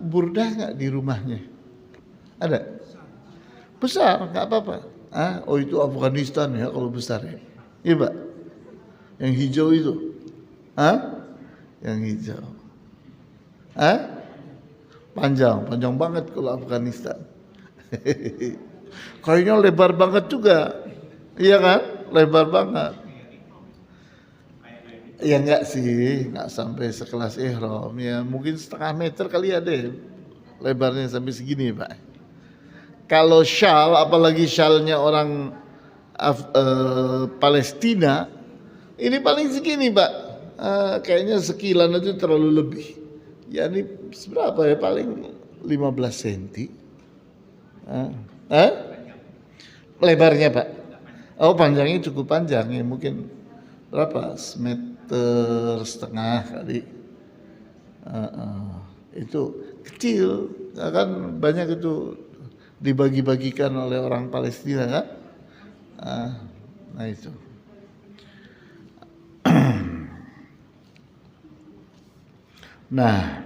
S1: burdah nggak di rumahnya? Ada? Besar, nggak apa-apa. Oh itu Afghanistan ya kalau besar ya. Iya Pak. Yang hijau itu. Yang hijau. Panjang banget kalau Afghanistan. Kayaknya lebar banget juga. Iya kan? Lebar banget. Ya enggak sih, enggak sampai sekelas ihram ya, mungkin setengah meter kali ada ya. Lebarnya sampai segini, Pak. Kalau syal, apalagi syalnya orang Palestina, ini paling segini, Pak. kayaknya sekilan itu terlalu lebih. Ya ini seberapa ya, paling 15 cm. Lebarnya Pak? Oh panjangnya cukup panjang ya, mungkin berapa? Semeter setengah kali. Itu kecil, kan banyak itu dibagi-bagikan oleh orang Palestina kan? Nah itu. Nah,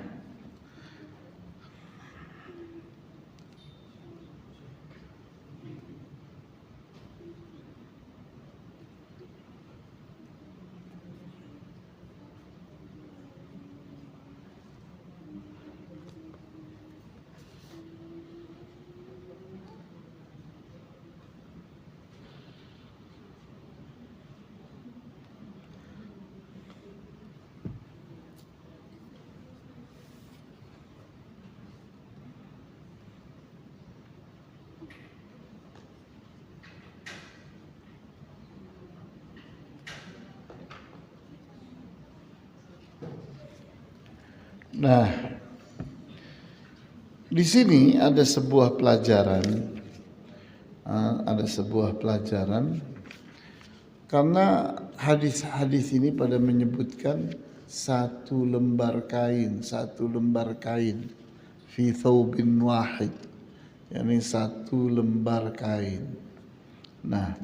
S1: Nah, di sini ada sebuah pelajaran, karena hadis-hadis ini pada menyebutkan satu lembar kain fi thawbin wahid, yakni satu lembar kain. Nah,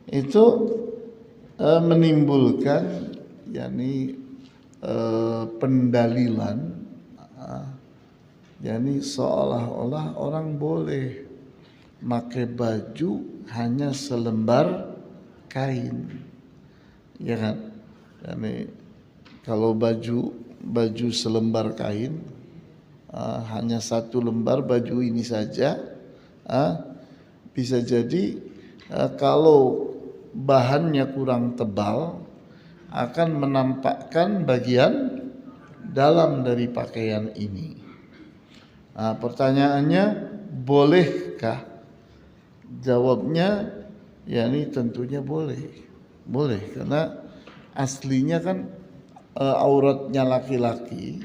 S1: itu menimbulkan yakni pendalilan, yakni seolah-olah orang boleh pakai baju hanya selembar kain, ya kan? Yani kalau baju selembar kain, hanya satu lembar baju ini saja, bisa jadi kalau bahannya kurang tebal akan menampakkan bagian dalam dari pakaian ini. Pertanyaannya, bolehkah? Jawabnya, yakni tentunya boleh, karena aslinya kan auratnya laki-laki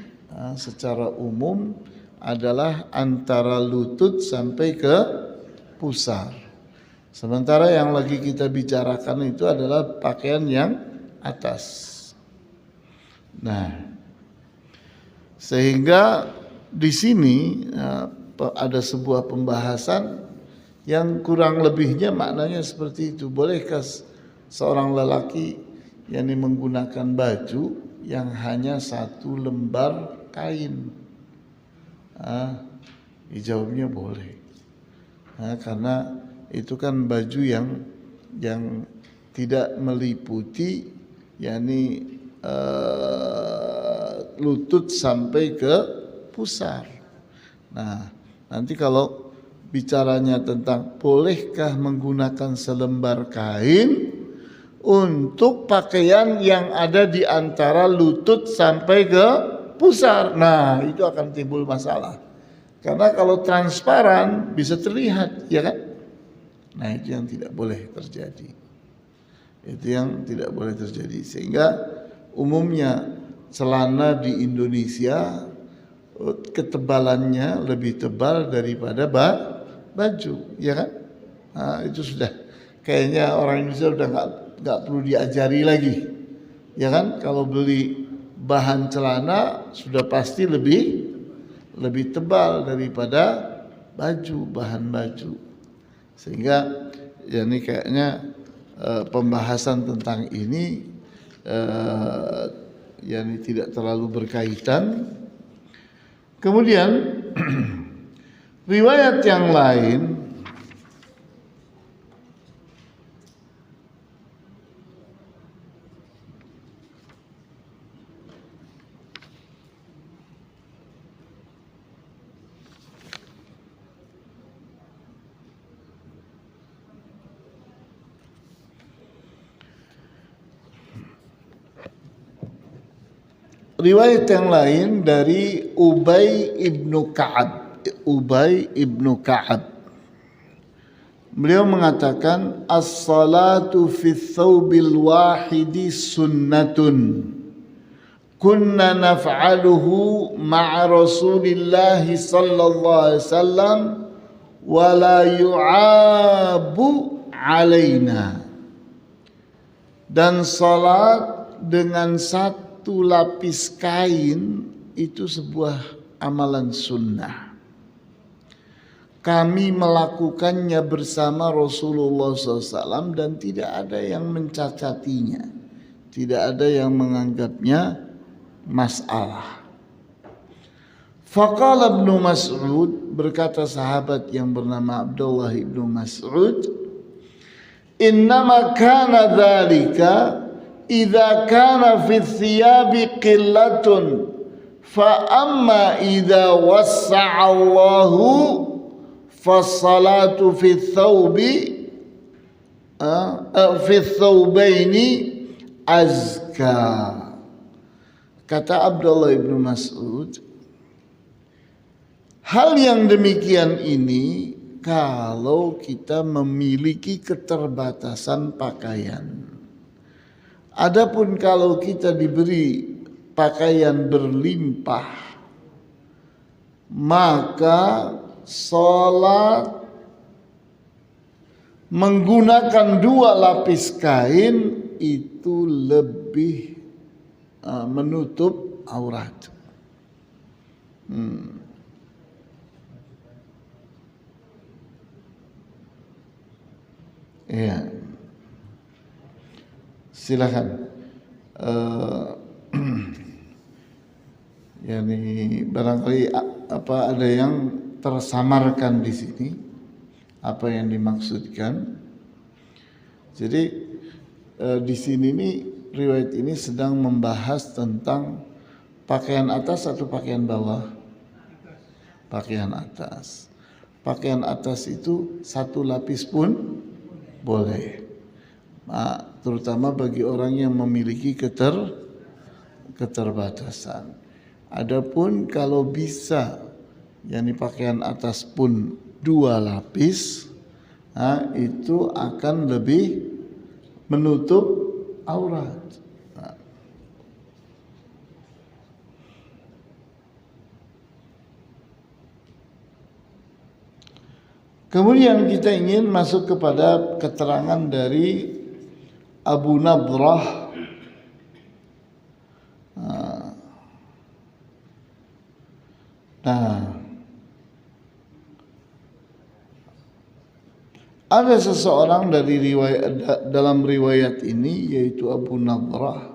S1: secara umum adalah antara lutut sampai ke pusar. Sementara yang lagi kita bicarakan itu adalah pakaian yang atas. Nah, sehingga di sini ada sebuah pembahasan yang kurang lebihnya maknanya seperti itu. Bolehkah seorang lelaki yang menggunakan baju yang hanya satu lembar kain? Jawabnya boleh, karena itu kan baju yang tidak meliputi yakni lutut sampai ke pusar. Nah, nanti kalau bicaranya tentang bolehkah menggunakan selembar kain untuk pakaian yang ada di antara lutut sampai ke pusar, nah itu akan timbul masalah. Karena kalau transparan bisa terlihat, ya kan? Nah itu yang tidak boleh terjadi. Sehingga umumnya celana di Indonesia ketebalannya lebih tebal daripada baju, ya kan? Itu sudah kayaknya orang Indonesia udah nggak perlu diajari lagi, ya kan? Kalau beli bahan celana sudah pasti lebih tebal daripada bahan baju, sehingga ya ini kayaknya pembahasan tentang ini yang tidak terlalu berkaitan. Kemudian riwayat yang lain dari Ubay ibnu Ka'ab. Beliau mengatakan as-salatu fi thawbil wahidi sunnatun. kunna naf'aluhu ma'a Rasulillah sallallahu alaihi wasallam wa la yu'abu alaina. Dan salat dengan satu lapis kain itu sebuah amalan sunnah. Kami melakukannya bersama Rasulullah SAW dan tidak ada yang mencacatinya, tidak ada yang menganggapnya masalah. Faqala Ibnu Mas'ud, berkata sahabat yang bernama Abdullah ibnu Mas'ud, innama kana dzalika idza kana fi thiyabi qillatun fa amma idza wassa'a Allahu fassalatu fi thawbaini azka. Kata Abdullah ibnu Mas'ud, hal yang demikian ini kalau kita memiliki keterbatasan pakaian. Adapun kalau kita diberi pakaian berlimpah, maka salat menggunakan 2 lapis kain itu lebih menutup aurat. Ya, silakan. Yani barangkali ada yang tersamarkan di sini, apa yang dimaksudkan. Jadi di sini nih riwayat ini sedang membahas tentang pakaian atas atau pakaian bawah. Pakaian atas. Pakaian atas itu 1 lapis pun boleh, terutama bagi orang yang memiliki keterbatasan. Adapun kalau bisa, yakni pakaian atas pun 2 lapis, itu akan lebih menutup aurat. Kemudian kita ingin masuk kepada keterangan dari Abu Nadrah. Nah, ada seseorang dari dalam riwayat ini, yaitu Abu Nadrah,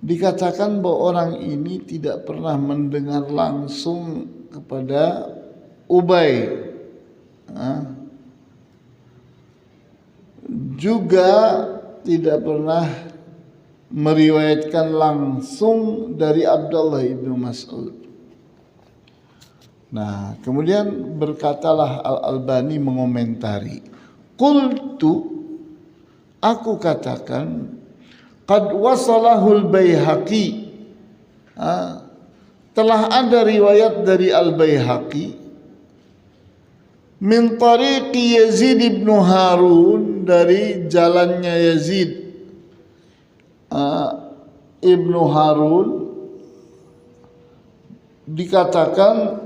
S1: dikatakan bahwa orang ini tidak pernah mendengar langsung kepada Ubay, juga tidak pernah meriwayatkan langsung dari Abdullah ibnu Mas'ud. Nah, kemudian berkatalah Al-Albani mengomentari, qultu, aku katakan, qad wasalahul Baihaqi, telah ada riwayat dari Al-Baihaqi min tariqi Yazid ibn Harun, dari jalannya Yazid ibnu Harun, dikatakan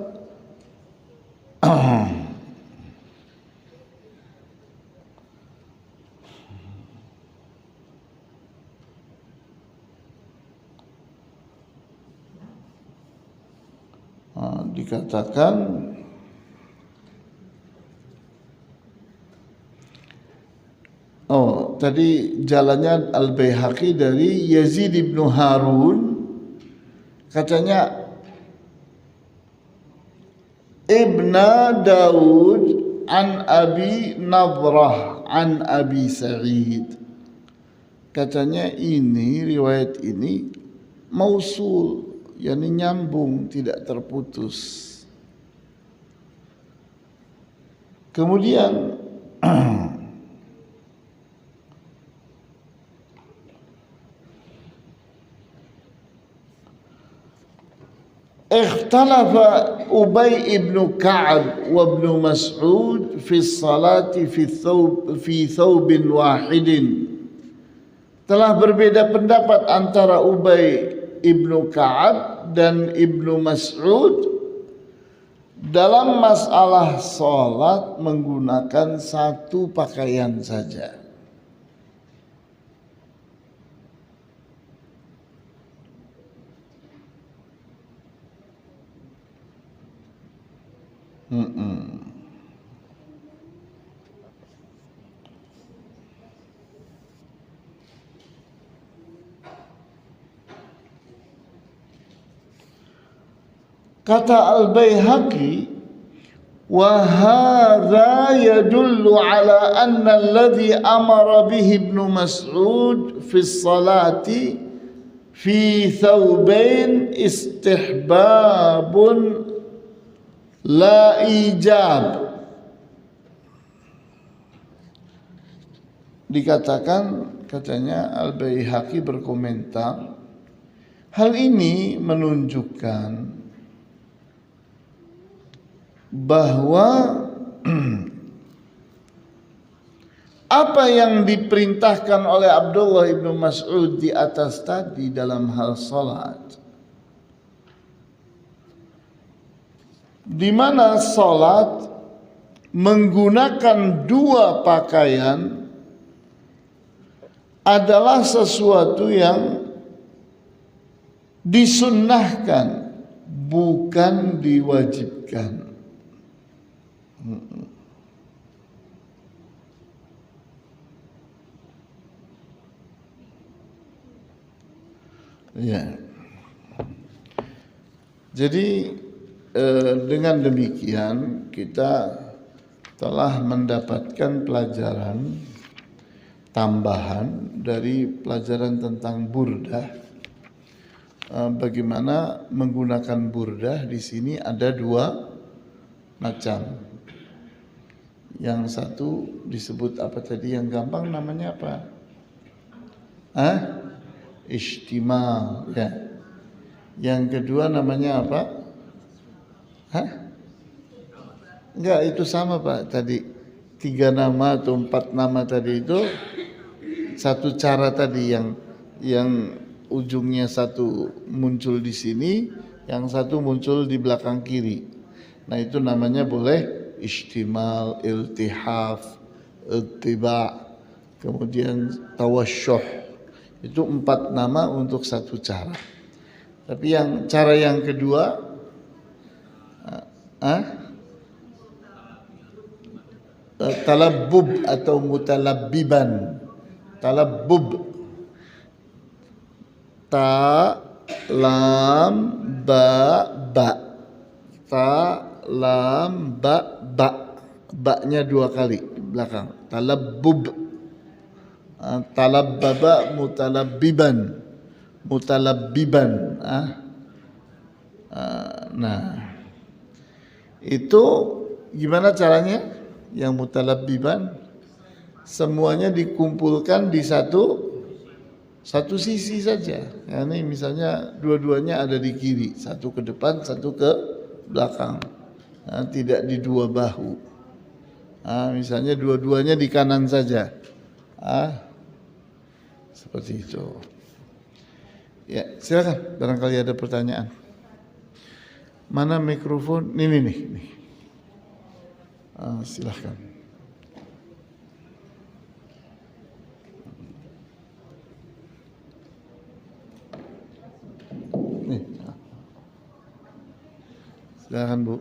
S1: tadi jalannya Al-Baihaqi dari Yazid ibnu Harun, katanya Ibna Daud an Abi Nadrah an Abi Sa'id. Katanya ini riwayat ini mausul, yakni nyambung, tidak terputus. Kemudian ikhtalafa Ubay ibn Ka'ab wa ibn Mas'ud fi salati fi thawbin wahidin telah berbeda pendapat antara Ubay ibnu Ka'ab dan Ibnu Mas'ud dalam masalah sholat menggunakan satu pakaian saja. Kata Al-Baihaqi, wa hadza yadullu ala anna alladhi amara bihi Ibnu Mas'ud fi sholati fi thawbain istihbabun la ijab. Dikatakan, katanya Al-Baihaqi berkomentar, hal ini menunjukkan bahwa apa yang diperintahkan oleh Abdullah ibnu Mas'ud di atas tadi dalam hal salat, di mana salat menggunakan dua pakaian adalah sesuatu yang disunnahkan, bukan diwajibkan. Ya. Jadi dengan demikian kita telah mendapatkan pelajaran tambahan dari pelajaran tentang burdah. Bagaimana menggunakan burdah di sini ada dua macam. Yang satu disebut apa tadi yang gampang namanya apa? Istimal ya. Yang kedua namanya apa? Enggak, itu sama Pak tadi. 3 nama atau 4 nama tadi itu satu cara tadi yang ujungnya satu muncul di sini, yang satu muncul di belakang kiri. Nah, itu namanya boleh istimal, iltihaf, ittiba, kemudian tawasyuh. Itu 4 nama untuk satu cara. Tapi yang cara yang kedua talabbub atau mutalabbiban. Talabbub, ta lam ba ba, ta lam ba ba, ba-nya 2 kali di belakang. Talabbub, talabbaba, mutalabbiban, mutalabbiban. Nah, itu gimana caranya? Yang mutalabbiban semuanya dikumpulkan di satu sisi saja. Ini misalnya dua-duanya ada di kiri, satu ke depan, satu ke belakang. Tidak di 2 bahu. Misalnya dua-duanya di kanan saja. Seperti itu. Ya, silakan barangkali ada pertanyaan. Mana mikrofon? Nih. Silakan. Nih. Silakan Bu.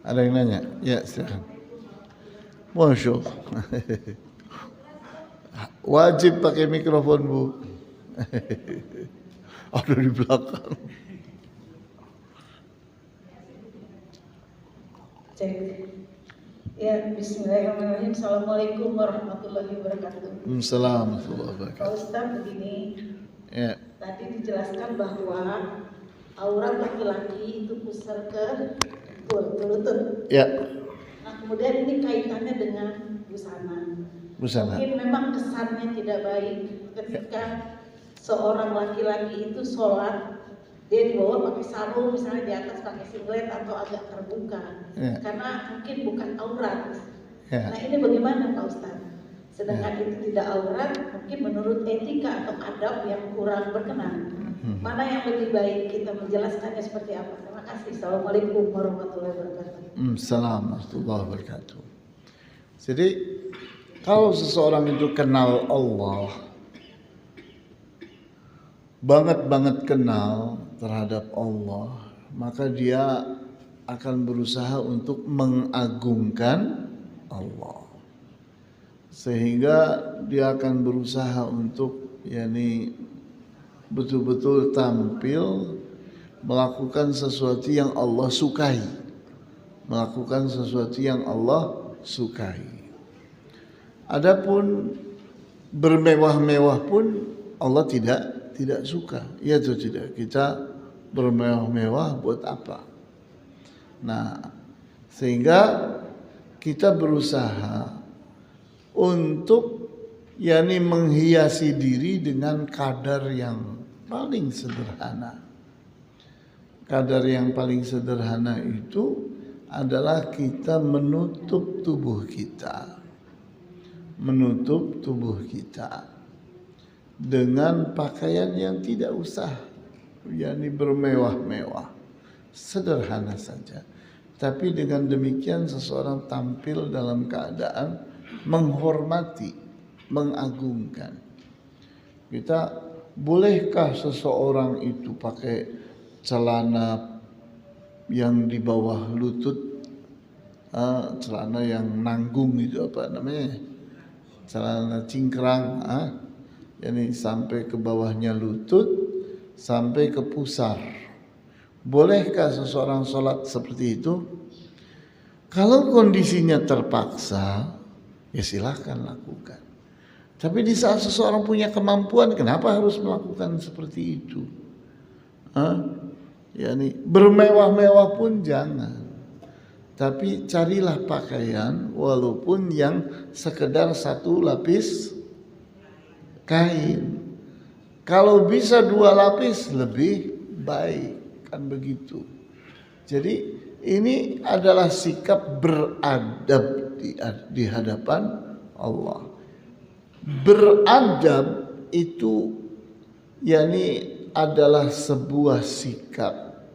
S1: Ada yang nanya? Ya, silakan. Masya Allah. Wajib pakai mikrofon Bu. Ada di belakang.
S2: Cek. Ya, bismillahirrahmanirrahim. Assalamualaikum warahmatullahi wabarakatuh.
S1: Assalamualaikum warahmatullahi wabarakatuh.
S2: Pak Ustaz, begini.
S1: Ya.
S2: Tadi dijelaskan bahwa aurat laki-laki itu pusar ke lutut.
S1: Ya.
S2: Nah, kemudian ini kaitannya dengan busana. Mungkin memang kesannya tidak baik ketika seorang laki-laki itu sholat, dia dibawa pakai sarung, misalnya di atas pakai singlet atau agak terbuka, karena mungkin bukan aurat.
S1: Ya.
S2: Nah ini bagaimana Pak Ustadz? Sedangkan itu tidak aurat, mungkin menurut etika atau adab yang kurang berkenan. Mana yang lebih baik kita menjelaskannya seperti apa? Terima kasih. Assalamualaikum warahmatullahi wabarakatuh.
S1: Assalamualaikum warahmatullahi wabarakatuh. Jadi kalau seseorang itu kenal Allah, banget kenal terhadap Allah, maka dia akan berusaha untuk mengagungkan Allah. Sehingga dia akan berusaha untuk betul-betul tampil melakukan sesuatu yang Allah sukai. Melakukan sesuatu yang Allah sukai. Adapun bermewah-mewah pun Allah tidak suka. Ya atau tidak? Kita bermewah-mewah buat apa? Nah, sehingga kita berusaha untuk menghiasi diri dengan kadar yang paling sederhana. Kadar yang paling sederhana itu adalah kita menutup tubuh kita. Menutup tubuh kita dengan pakaian yang tidak usah bermewah-mewah. Sederhana saja. Tapi dengan demikian seseorang tampil dalam keadaan menghormati, mengagungkan. Bolehkah seseorang itu pakai celana yang di bawah lutut, celana yang nanggung itu apa namanya? Celana cingkrang, sampai ke bawahnya lutut, sampai ke pusar. Bolehkah seseorang sholat seperti itu? Kalau kondisinya terpaksa, ya silahkan lakukan. Tapi di saat seseorang punya kemampuan, kenapa harus melakukan seperti itu? Bermewah-mewah pun jangan. Tapi carilah pakaian walaupun yang sekedar satu lapis kain. Kalau bisa 2 lapis lebih baik. Kan begitu. Jadi ini adalah sikap beradab di hadapan Allah. Beradab itu adalah sebuah sikap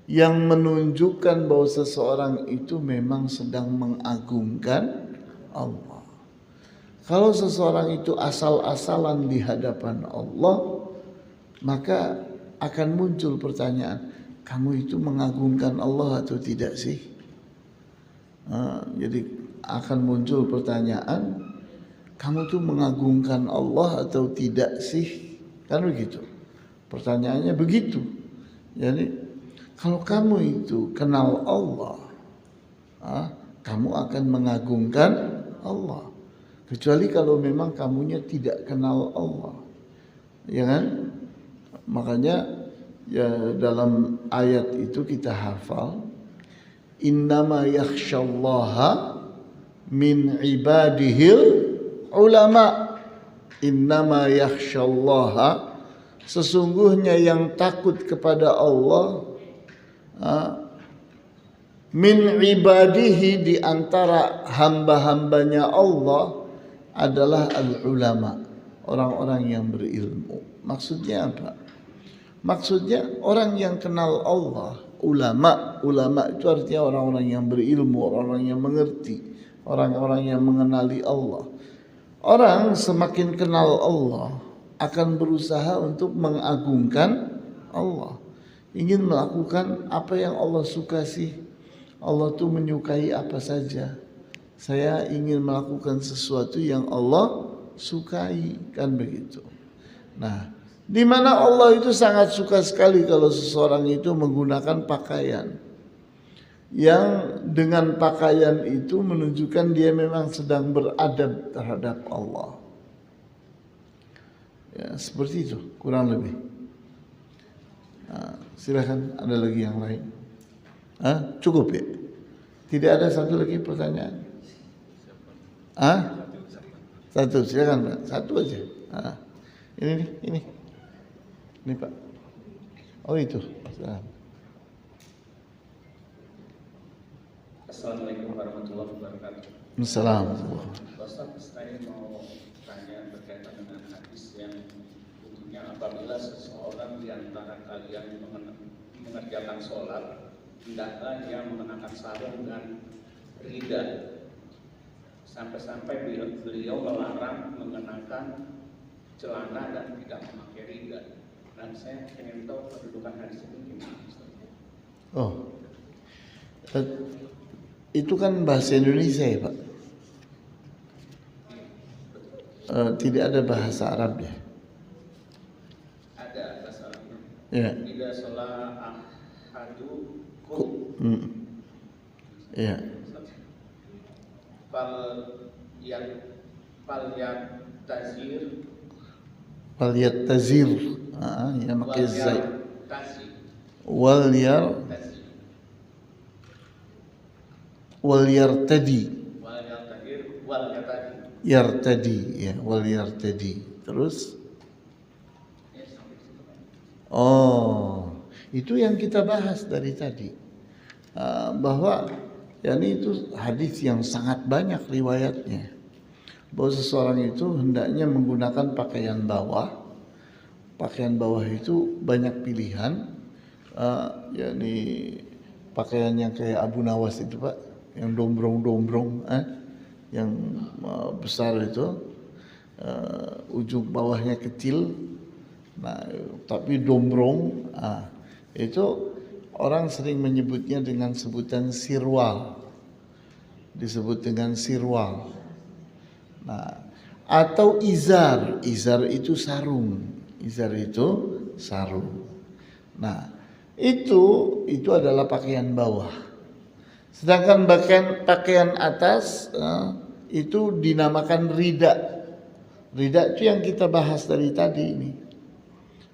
S1: yang menunjukkan bahwa seseorang itu memang sedang mengagungkan Allah. Kalau seseorang itu asal-asalan di hadapan Allah, maka akan muncul pertanyaan, kamu itu mengagungkan Allah atau tidak sih? Jadi akan muncul pertanyaan, kamu tuh mengagungkan Allah atau tidak sih? Kan begitu. Pertanyaannya begitu. Jadi kalau kamu itu kenal Allah, kamu akan mengagungkan Allah. Kecuali kalau memang kamunya tidak kenal Allah. Ya kan? Makanya dalam ayat itu kita hafal, innama yakhsyallaha min ibadihil ulama. Innama yakhsyallaha, sesungguhnya yang takut kepada Allah min ibadihi, di antara hamba-hambanya Allah adalah al-ulama, orang-orang yang berilmu. Maksudnya apa? Maksudnya orang yang kenal Allah. Ulama itu artinya orang-orang yang berilmu, orang-orang yang mengerti, orang-orang yang mengenali Allah. Orang semakin kenal Allah akan berusaha untuk mengagungkan Allah. Ingin melakukan apa yang Allah suka sih. Allah tuh menyukai apa saja. Saya ingin melakukan sesuatu yang Allah sukai, kan begitu. Nah, di mana Allah itu sangat suka sekali kalau seseorang itu menggunakan pakaian yang dengan pakaian itu menunjukkan dia memang sedang beradab terhadap Allah. Ya, seperti itu kurang lebih. Silakan, ada lagi yang lain? Cukup ya? Tidak ada satu lagi pertanyaan? Satu, silakan Pak. Satu aja. Ini Pak. Oh itu.
S3: Assalamualaikum warahmatullahi wabarakatuh.
S1: Assalamualaikum.
S3: Ustaz, saya mau tanya berkaitan dengan hadis yang bunyinya apabila seseorang di antara kalian mengerjakan sholat, hendaklah dia mengenakan sarung dan rida. Sampai-sampai beliau melarang mengenakan celana dan tidak memakai rida. Dan saya ingin tahu kedudukan hadis itu gimana, Ustaz?
S1: Oh, itu kan bahasa Indonesia ya Pak? Tidak ada bahasa Arab ya?
S3: Ada bahasa Arabnya.
S1: Ya.
S3: Tidak sholat ahadu
S1: Ya.
S3: Tazir
S1: Wal yattazir. Ya pakai zai.
S3: tazir
S1: Wal yartadi. Yartadi ya, wal yartadi. Terus itu yang kita bahas dari tadi. Bahwa yakni itu hadis yang sangat banyak riwayatnya. Bahwa seseorang itu hendaknya menggunakan pakaian bawah. Pakaian bawah itu banyak pilihan. Yakni pakaian yang kayak Abu Nawas itu Pak, yang dombrong-dombrong, yang besar itu, ujung bawahnya kecil, nah tapi dombrong, itu orang sering menyebutnya dengan sebutan sirwal, disebut dengan sirwal. Nah, atau izar itu sarung, Nah, itu adalah pakaian bawah. Sedangkan pakaian atas itu dinamakan rida. Rida itu yang kita bahas dari tadi ini.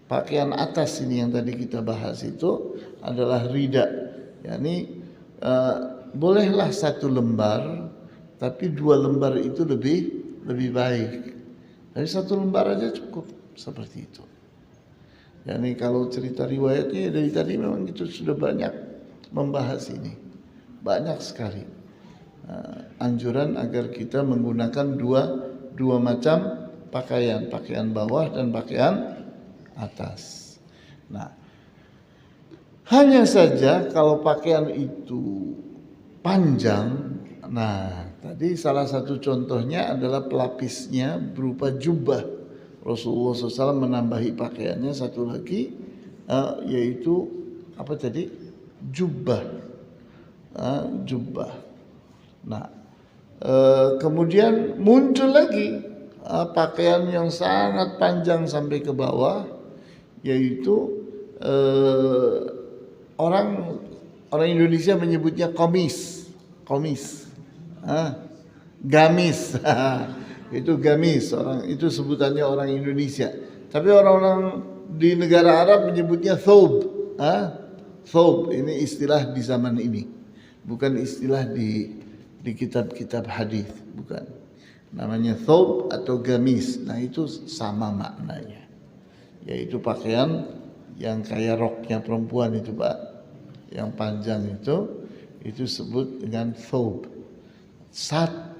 S1: Pakaian atas ini yang tadi kita bahas itu adalah rida. Yani bolehlah 1 lembar, tapi 2 lembar itu lebih baik. Tapi 1 lembar aja cukup, seperti itu. Yani kalau cerita riwayatnya dari tadi memang itu sudah banyak membahas ini. Banyak sekali anjuran agar kita menggunakan dua macam pakaian bawah dan pakaian atas. Nah, hanya saja kalau pakaian itu panjang, nah tadi salah satu contohnya adalah pelapisnya berupa jubah. Rasulullah SAW menambahi pakaiannya satu lagi, yaitu apa tadi? Jubah. Nah, kemudian muncul lagi pakaian yang sangat panjang sampai ke bawah, yaitu orang Indonesia menyebutnya komis, gamis, itu gamis, itu sebutannya orang Indonesia. Tapi orang-orang di negara Arab menyebutnya thob, thob ini istilah di zaman ini. Bukan istilah di kitab-kitab hadis, bukan. Namanya thob atau gamis. Nah, itu sama maknanya. Yaitu pakaian yang kayak roknya perempuan itu, Pak. Yang panjang itu sebut dengan thob. 1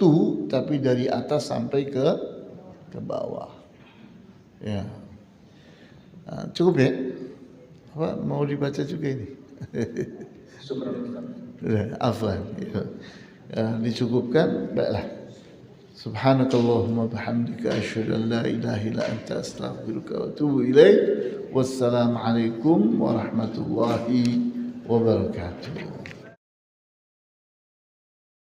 S1: tapi dari atas sampai ke bawah. Ya. Nah, cukup ya? Apa mau dibaca juga ini? Afwan, dicukupkan, baiklah. Subhanakallahumma bihamdika asyhadu an la ilaha illa anta astaghfiruka wa atubu ilaik. Wassalamualaikum warahmatullahi wabarakatuh.